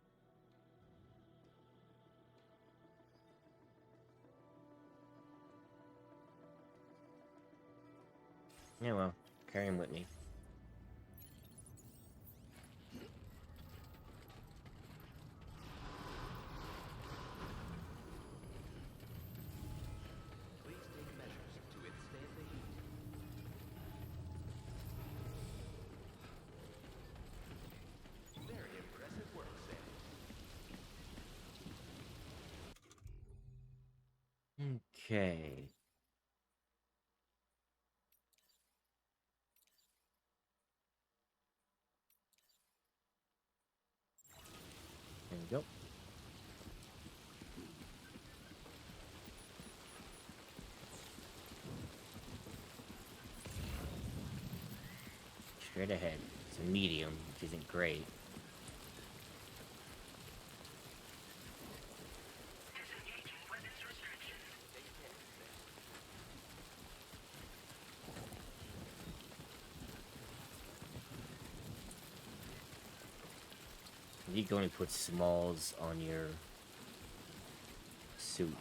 Yeah, well, carry him with me. Please take measures to withstand the heat. Very impressive work, Sam. Okay. There we go. Straight ahead. It's a medium, which isn't great. Disengaging weapons restrictions. Take care, Sam. You can only put smalls on your suit.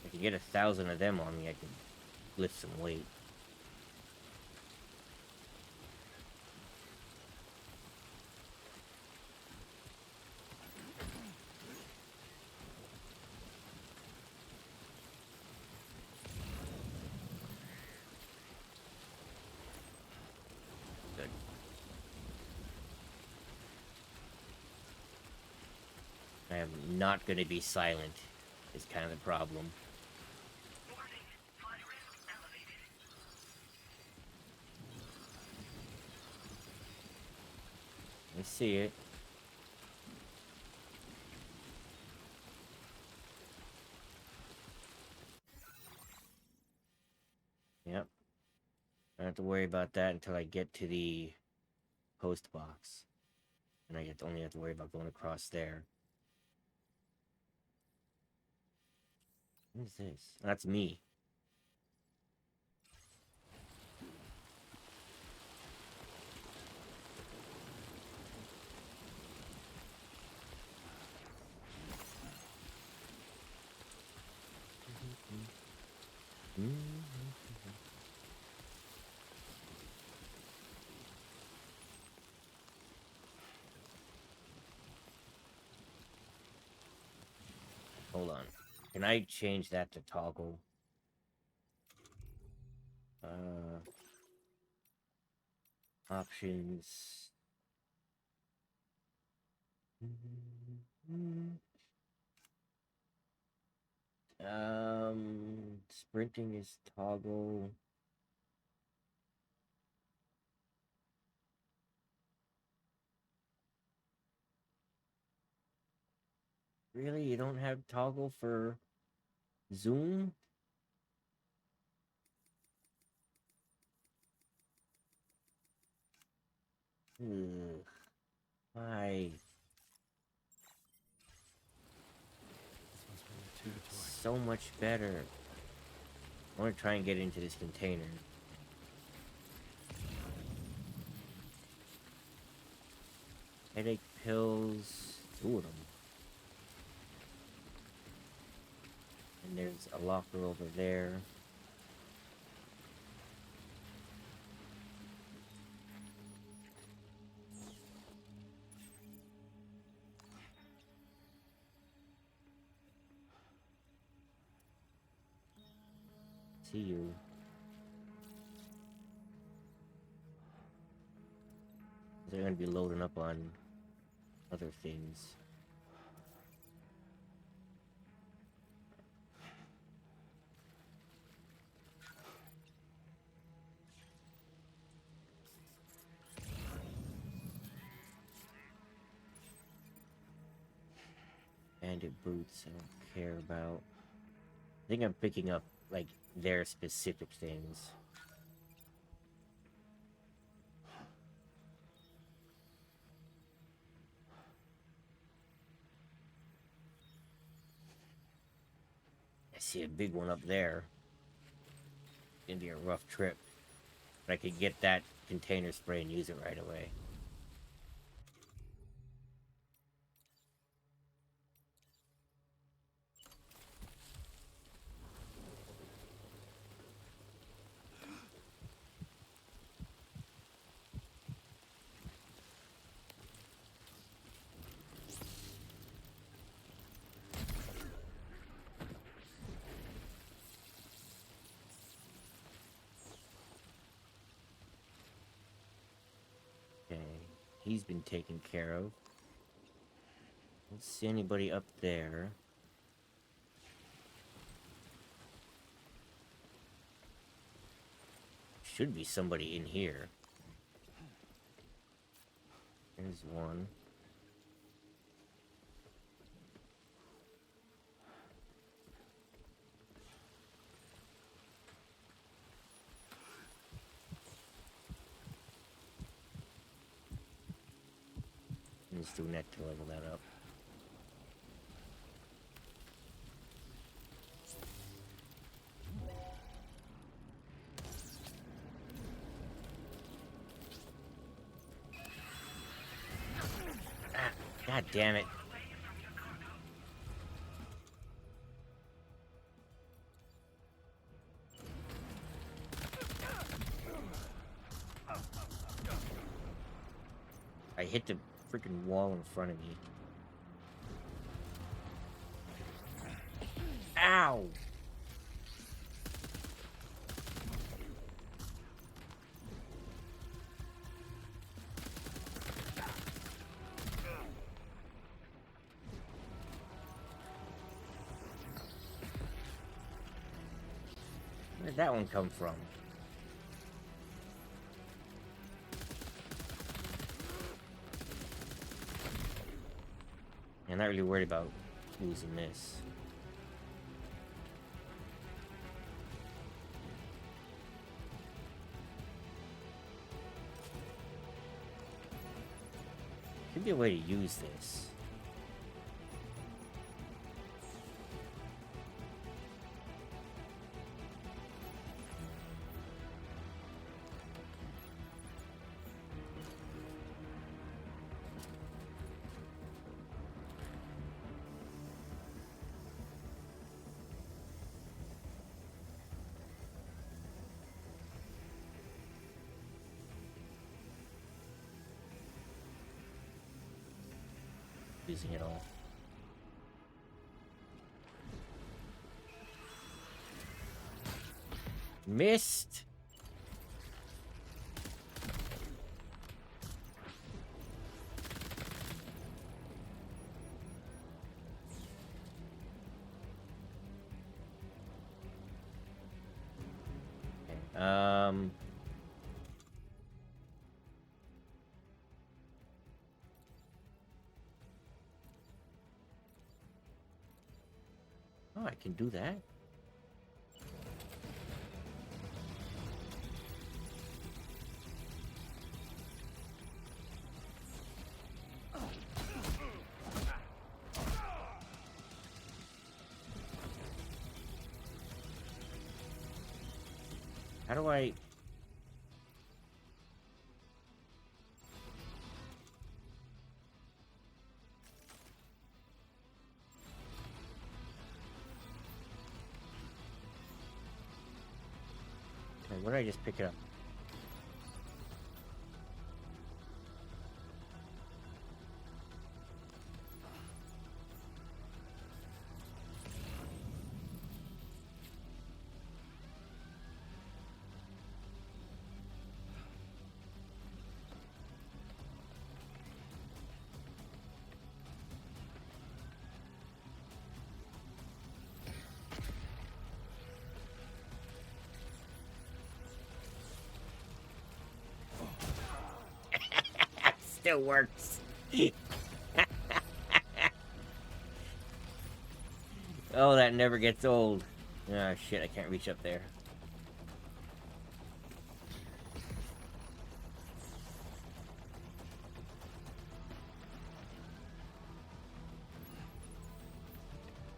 If I could get 1,000 of them on me, I could lift some weight. Good. I am not going to be silent, is kind of the problem. Warning. Flight risk elevated. I see it. Yep. I don't have to worry about that until I get to the post box. And I only have to worry about going across there. What is this? That's me. Hold on. Can I change that to toggle? Options. Sprinting is toggle. Really? You don't have toggle for zoom? Ugh. Why? This must be the territory. So much better. I want to try and get into this container. Headache pills. 2 of them. And there's a locker over there. See you. They're gonna be loading up on other things. Bandit boots, I don't care about. I think I'm picking up like their specific things. I see a big one up there. Gonna be a rough trip. But I could get that container spray and use it right away. Okay, he's been taken care of. Don't see anybody up there. Should be somebody in here. There's one. Let's do net to level that up. Ah, God damn it. I hit the freaking wall in front of me. Ow! Where did that one come from? I'm not really worried about losing this. Could be a way to use this. Using it all. Missed. Okay, oh, I can do that. How do I... Okay, where did I just pick it up? Still works. Oh, that never gets old. Ah, shit, I can't reach up there.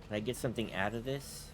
Can I get something out of this?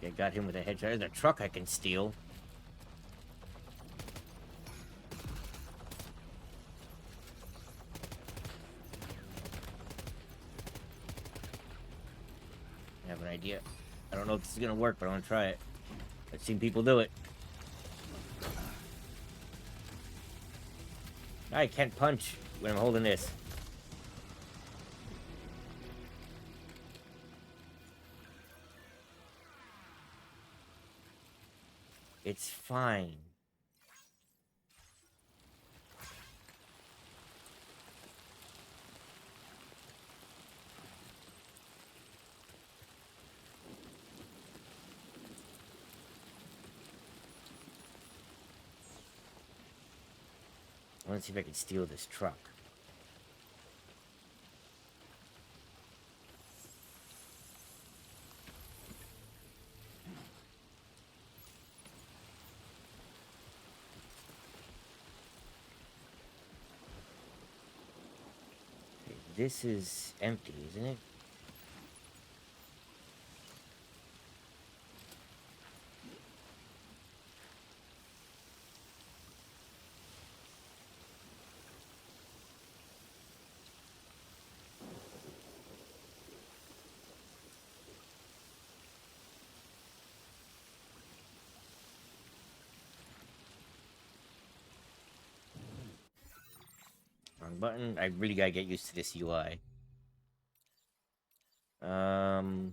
I got him with a headshot. There's a truck I can steal. I have an idea. I don't know if this is gonna work, but I want to try it. I've seen people do it. I can't punch when I'm holding this. It's fine. I want to see if I can steal this truck. Okay, this is empty, isn't it? Wrong button. I really gotta get used to this UI. Okay.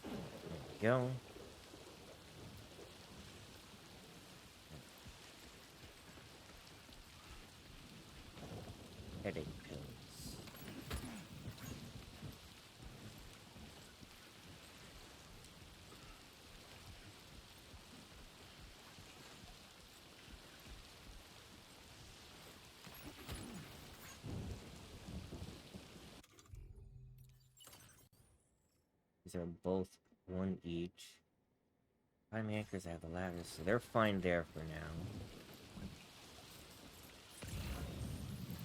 There we go. Headache pills. These are both one each. Climb anchors, I have the ladders, so they're fine there for now.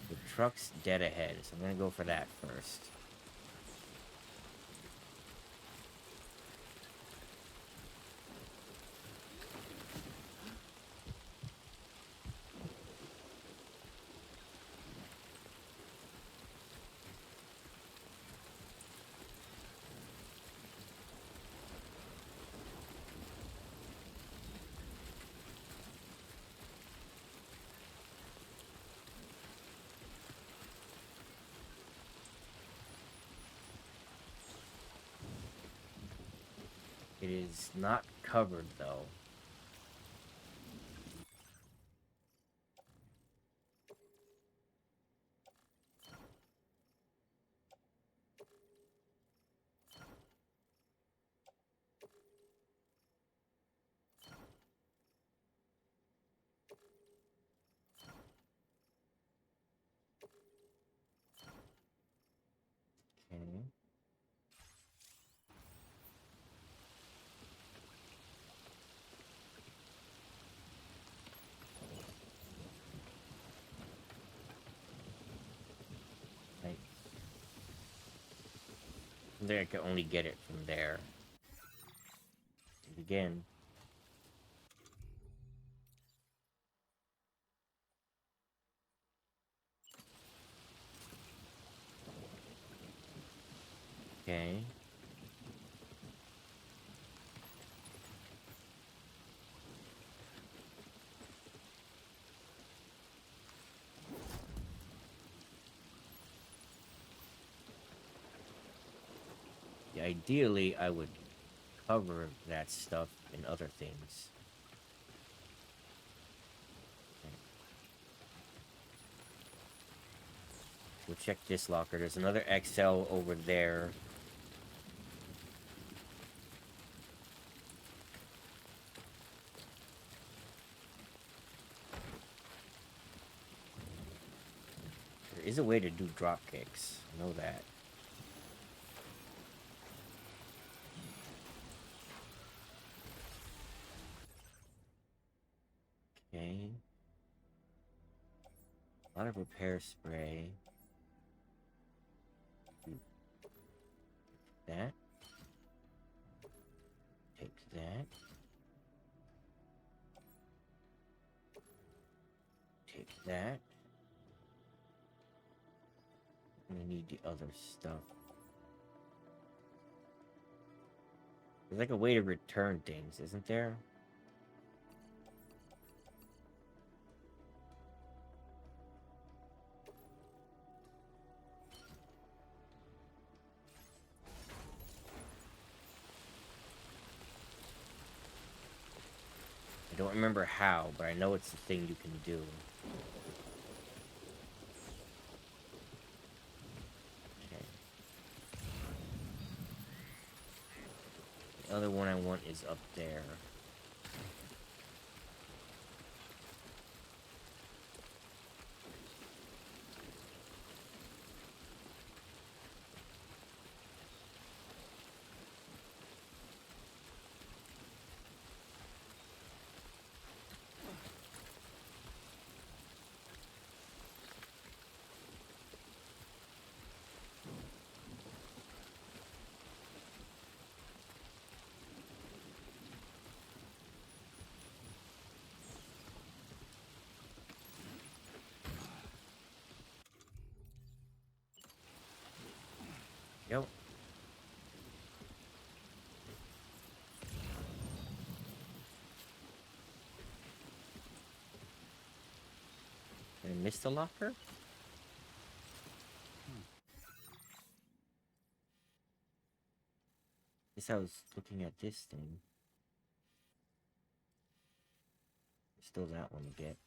The truck's dead ahead, so I'm gonna go for that first. It is not covered, though. Okay. I think I can only get it from there. Again. Okay. Yeah, ideally, I would cover that stuff in other things. Okay. We'll check this locker. There's another XL over there. There is a way to do drop kicks. I know that. Okay. A lot of repair spray. That. Take that. Take that. And I need the other stuff. There's like a way to return things, isn't there? I don't remember how, but I know it's a thing you can do. Okay. The other one I want is up there. Yep. Did I miss the locker? Guess I was looking at this thing. Still that one to get.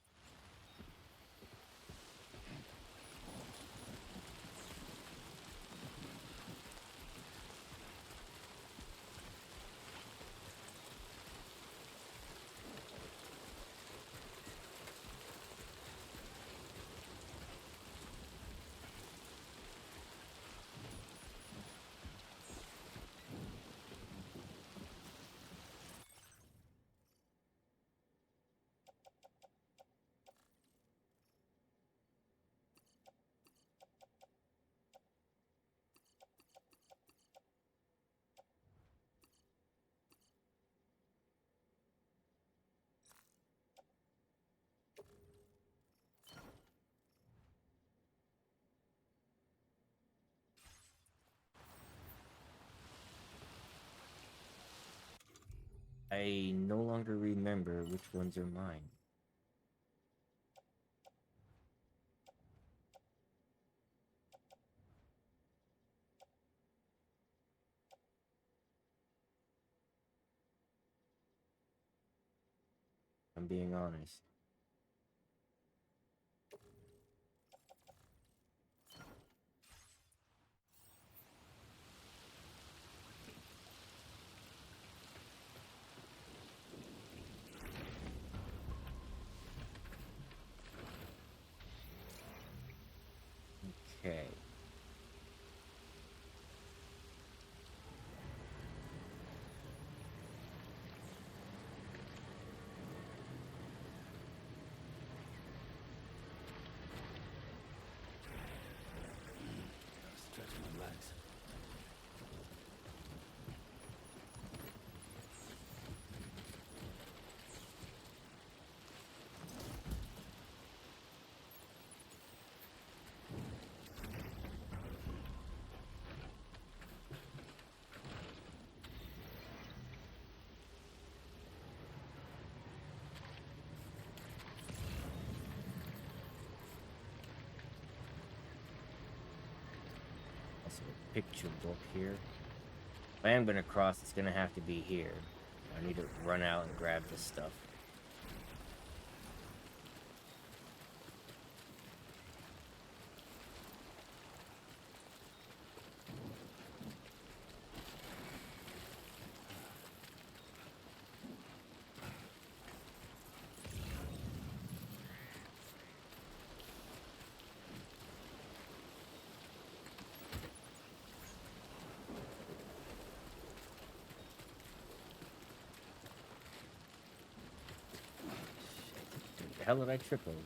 I no longer remember which ones are mine. I'm being honest. Okay. Stretch my legs. picture book here. If I am gonna cross, it's gonna have to be here. I need to run out and grab this stuff. The hell did I trip over?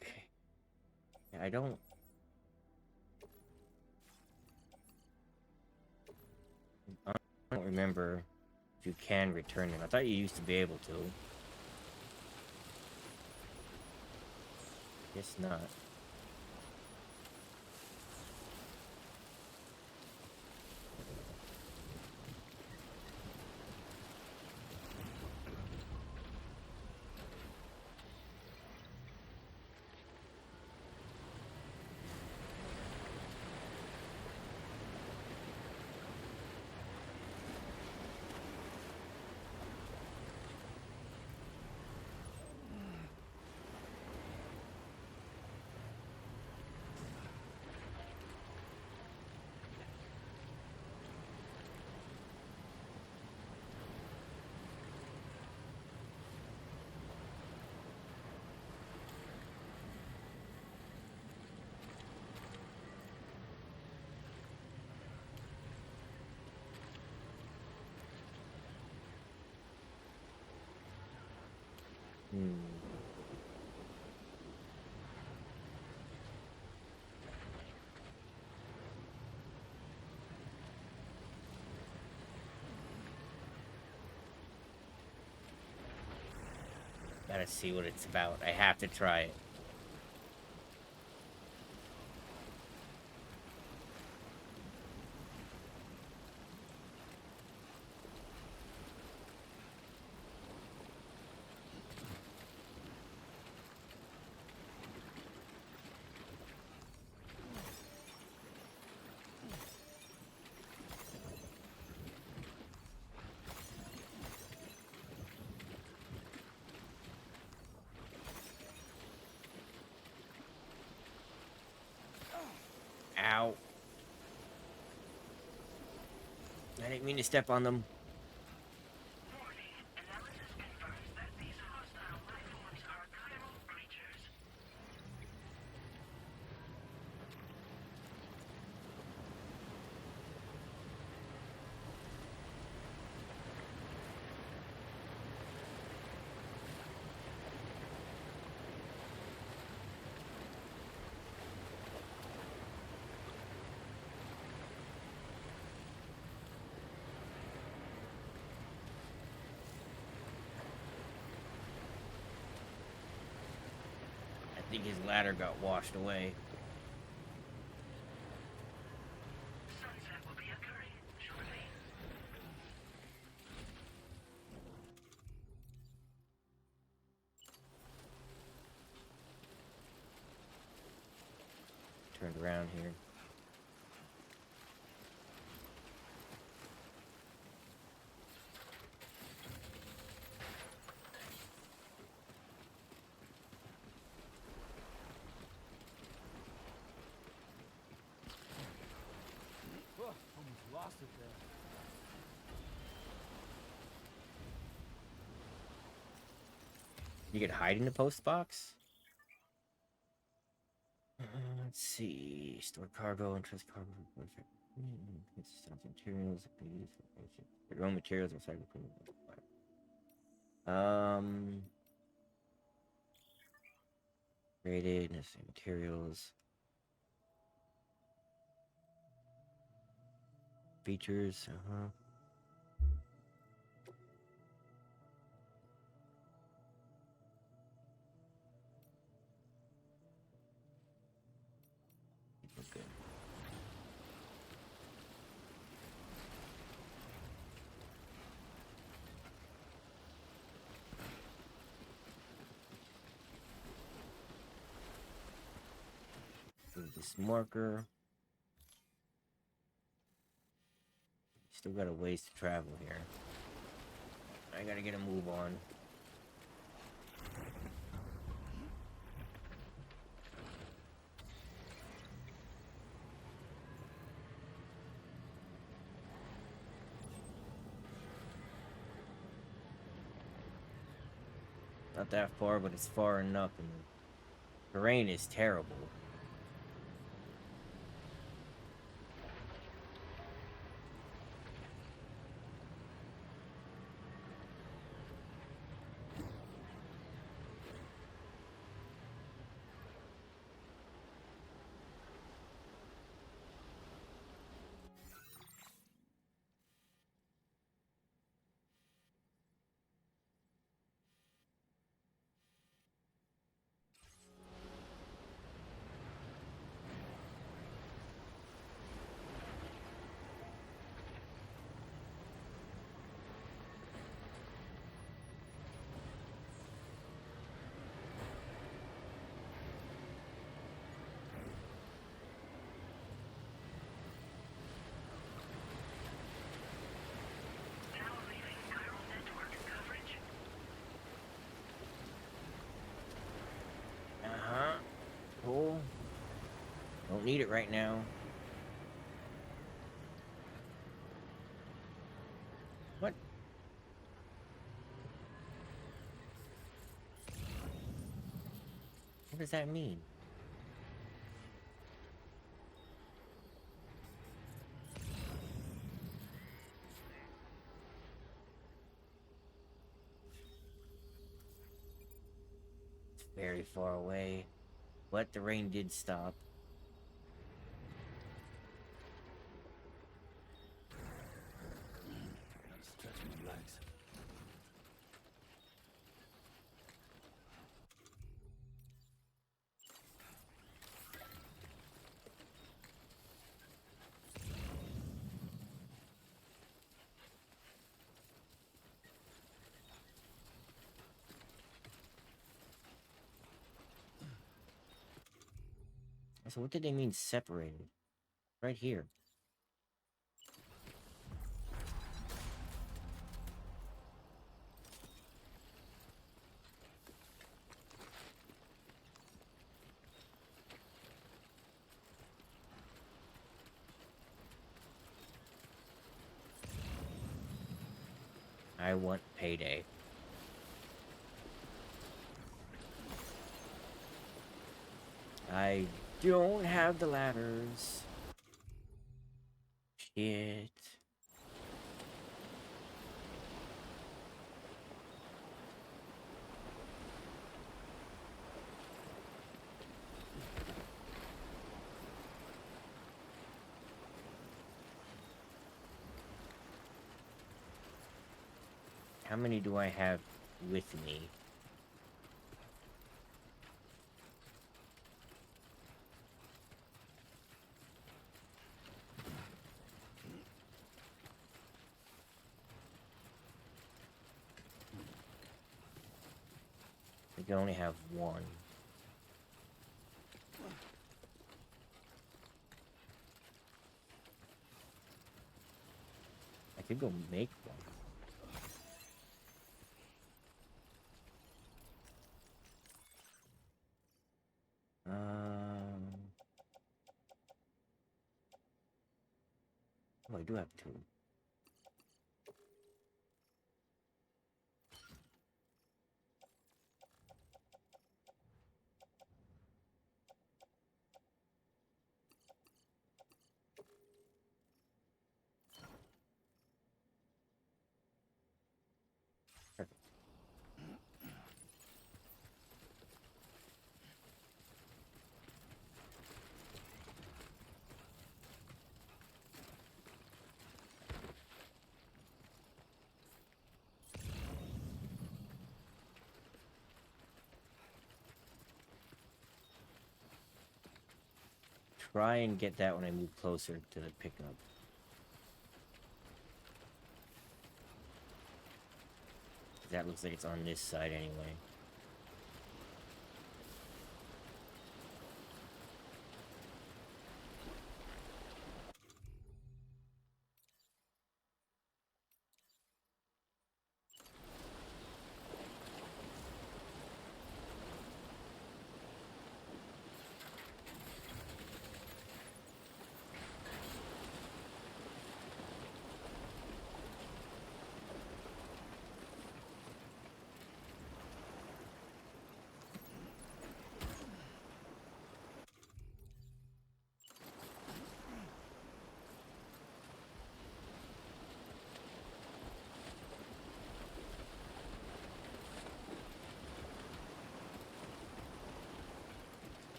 Okay. Yeah, I don't remember if you can return them. I thought you used to be able to. Guess not. Gotta see what it's about. I have to try it. Ow. I didn't mean to step on them. Warning. Analysis confirms that these hostile life forms are chiral creatures. I think his ladder got washed away. Sunset will be occurring shortly. Turned around here. Almost lost it there. You could hide in the post box? Let's see. Store cargo and trust cargo. Materials. Raw materials and cyber. Rated, necessary materials. Features, Okay. Move this marker. Still got a ways to travel here. I gotta get a move on. Not that far, but it's far enough, and the terrain is terrible. Now leaving chiral network coverage. Uh-huh. Cool. Don't need it right now. What? What does that mean? It's very far away. But the rain did stop. I'm stretching my legs. So what did they mean separated? Right here. I want payday. I don't have the ladders. Shit. How many do I have with me? I think I only have one. I could go make one. Oh, I do have two. Perfect. Try and get that when I move closer to the pickup. That looks like it's on this side anyway.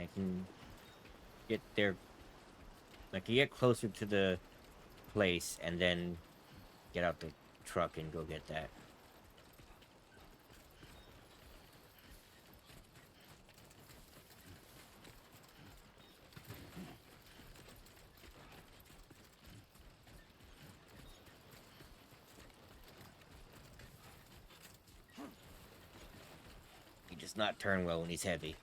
I can get there. I can get closer to the place and then get out the truck and go get that. He does not turn well when he's heavy.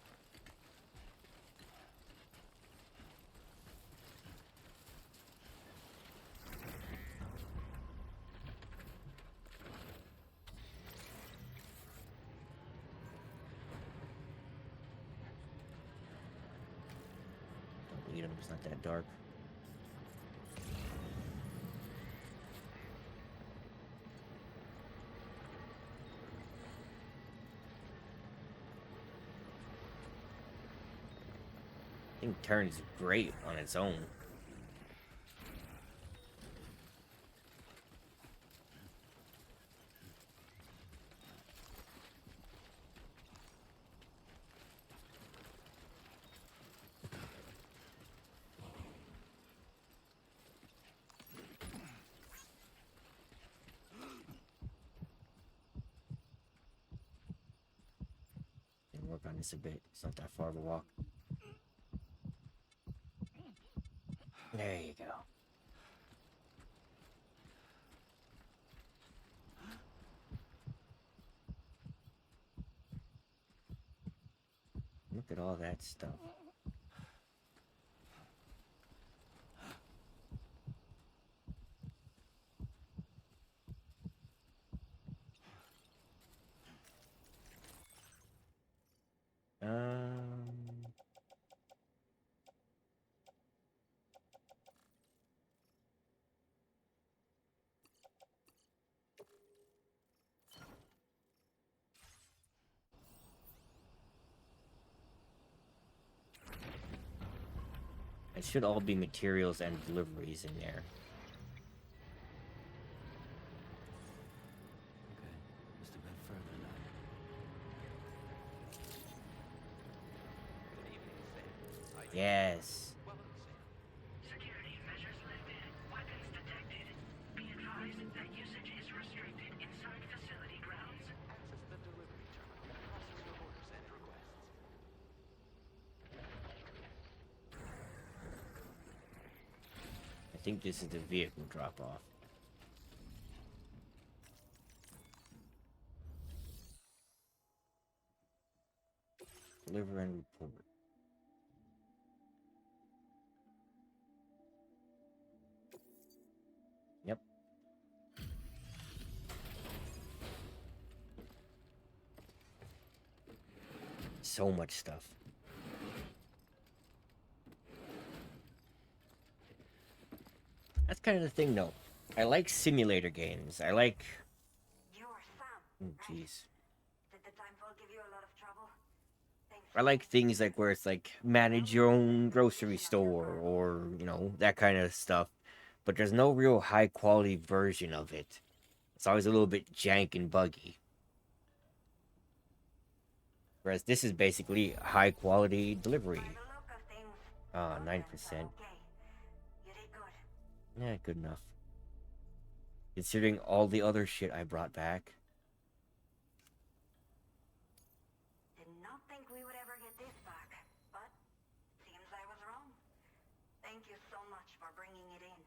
Don't lead him, it's not that dark. Thing turns great on its own. Can work on this a bit. It's not that far of a walk. There you go. Look at all that stuff. Um, it should all be materials and deliveries in there. Okay, must have been further than that. Good evening, Sam. Yes. Welcome, Sam. Security measures lifted. Weapons detected. Be advised that usage is restricted inside facility grounds. Access the delivery terminal and process your orders and requests. I think this is the vehicle drop-off. Deliver and report. Yep. So much stuff. That's kind of the thing, though. I like simulator games. I like... You're Sam. Oh, jeez. Did the time fall give you a lot of trouble? Thanks. I like things like where it's like manage your own grocery store or, you know, that kind of stuff. But there's no real high quality version of it. It's always a little bit jank and buggy. Whereas this is basically high quality delivery. By the look of things, 9%. okay. You did good. Yeah, good enough. Considering all the other shit I brought back. Did not think we would ever get this back, but seems I was wrong. Thank you so much for bringing it in.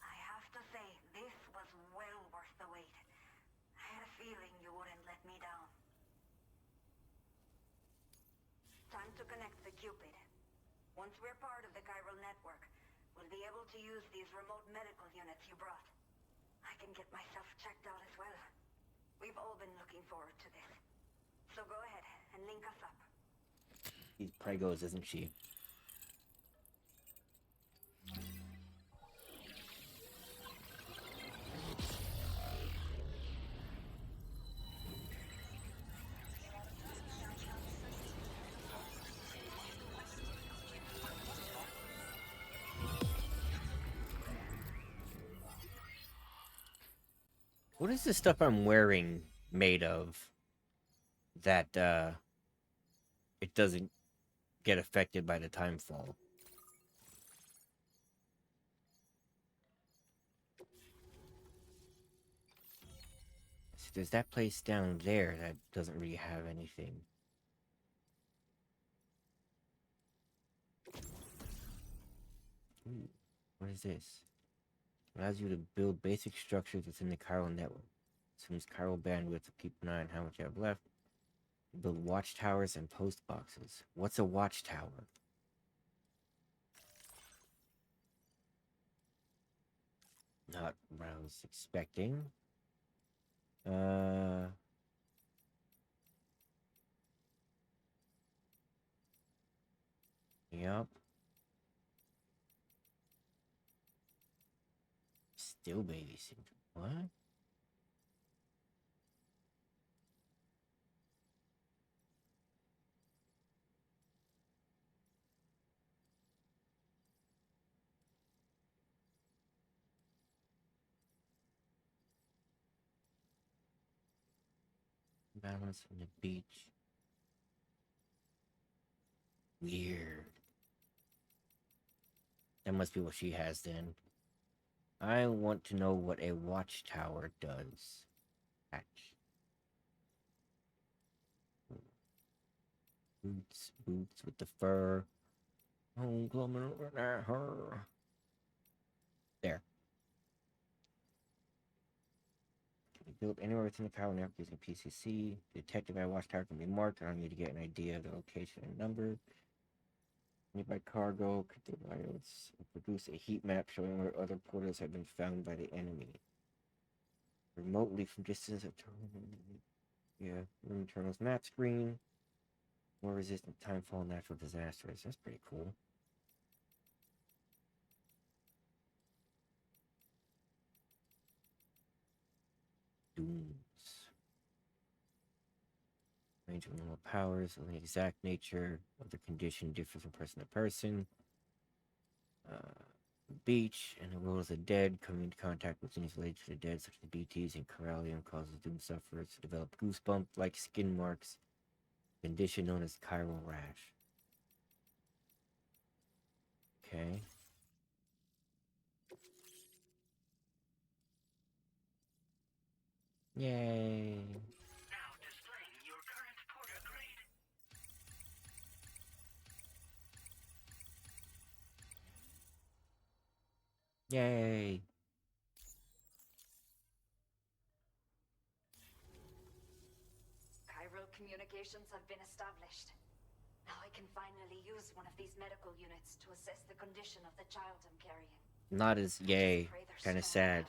I have to say, this was well worth the wait. I had a feeling you wouldn't let me down. Time to connect the Cupid. Once we're part of the chiral network, we'll be able to use these remote medical units you brought. I can get myself checked out as well. We've all been looking forward to this. So go ahead and link us up. She's pregos, isn't she? What is this stuff I'm wearing made of that it doesn't get affected by the time fall. So there's that place down there that doesn't really have anything. Ooh, what is this? Allows you to build basic structures within the chiral network. Assumes chiral bandwidth to keep an eye on how much you have left. Build watchtowers and post boxes. What's a watchtower? Not what I was expecting. Yup. Still babysitting. What? Balance on the beach. Weird. That must be what she has then. I want to know what a watchtower does. Hatch. Boots with the fur. Oh, coming at her. There. Built anywhere within the power network using PCC. Detected by a watchtower can be marked. I need to get an idea of the location and number. Nearby cargo, contain wireless, produce a heat map showing where other portals have been found by the enemy. Remotely from distance of internals map screen. More resistant to timefall natural disasters. That's pretty cool. Dooms. Range of normal powers, the exact nature of the condition differs from person to person. Beach and the world of the dead, coming into contact with things related to the dead, such as the BTs and Corallium, causes doom sufferers to develop goosebump-like skin marks, a condition known as chiral rash. Okay. Yay. Now displaying your current porter grade. Yay. Chiral communications have been established. Now I can finally use one of these medical units to assess the condition of the child I'm carrying. Not as yay. Kind of sad.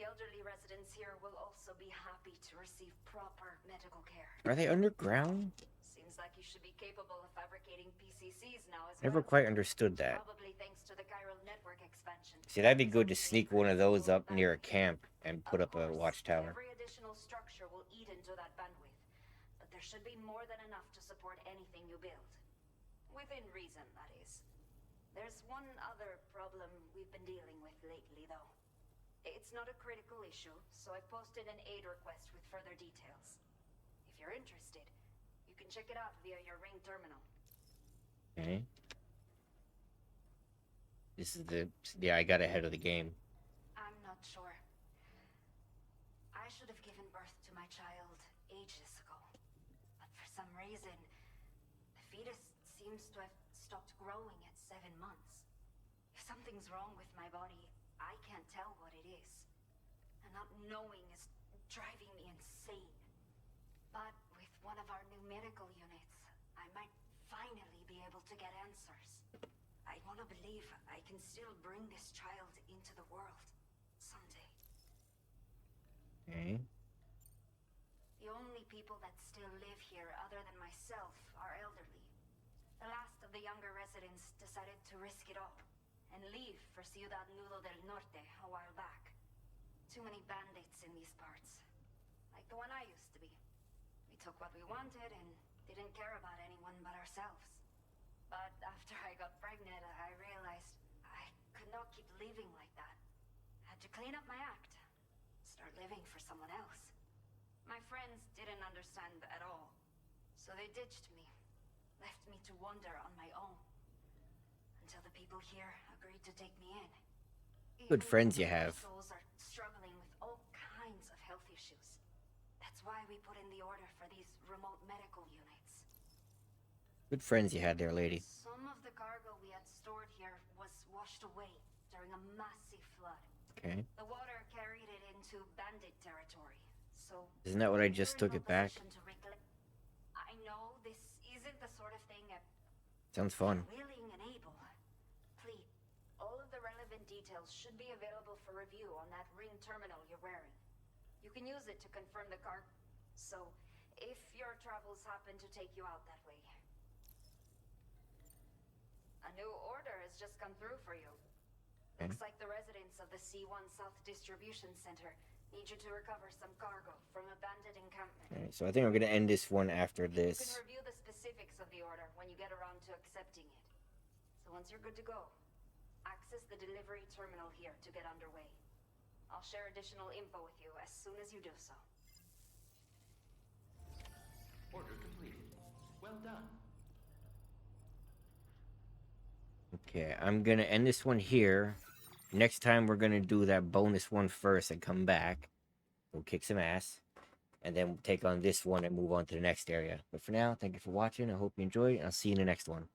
The elderly residents here will also be happy to receive proper medical care. Are they underground? Seems like you should be capable of fabricating PCCs now as Never well. quite understood that. Probably thanks to the chiral network expansion. See, that'd be good to sneak one of those up near a camp and put up a watchtower. Every additional structure will eat into that bandwidth, but there should be more than enough to support anything you build. Within reason, that is. There's one other problem we've been dealing with lately, though. It's not a critical issue, so I posted an aid request with further details. If you're interested, you can check it out via your Ring terminal. Okay. This is the... Yeah, I got ahead of the game. I'm not sure. I should have given birth to my child ages ago. But for some reason, the fetus seems to have stopped growing at 7 months. If something's wrong with my body, I can't tell what it is. And not knowing is driving me insane. But with one of our new medical units, I might finally be able to get answers. I want to believe I can still bring this child into the world someday. Okay. The only people that still live here other than myself are elderly. The last of the younger residents decided to risk it all and leave for Ciudad Nudo del Norte a while back. Too many bandits in these parts. Like the one I used to be. We took what we wanted and didn't care about anyone but ourselves. But after I got pregnant, I realized I could not keep living like that. Had to clean up my act. Start living for someone else. My friends didn't understand at all, so they ditched me, left me to wander on my own, until the people here agreed to take me in. Good Even friends you though their have. souls are struggling with all kinds of health issues. That's why we put in the order for these remote medical units. Good friends you had there, lady. Some of the cargo we had stored here was washed away during a massive flood. Okay. The water carried it into bandit territory. So Isn't that what I just we're took in no it back? position to I know this isn't the sort of thing Sounds fun. willing and able. Please, all of the relevant details should be available for review on that ring terminal you're wearing. You can use it to confirm the car. So, if your travels happen to take you out that way. A new order has just come through for you. Okay. Looks like the residents of the C1 South Distribution Center need you to recover some cargo from a bandit encampment. Alright, so I think I'm gonna end this one after You this. can review the specifics of the order when you get around to accepting it. So once you're good to go, access the delivery terminal here to get underway. I'll share additional info with you as soon as you do so. Order completed. Well done. Okay, I'm gonna end this one here. Next time we're gonna do that bonus one first and come back. We'll kick some ass. And then take on this one and move on to the next area. But for now, thank you for watching. I hope you enjoyed, and I'll see you in the next one.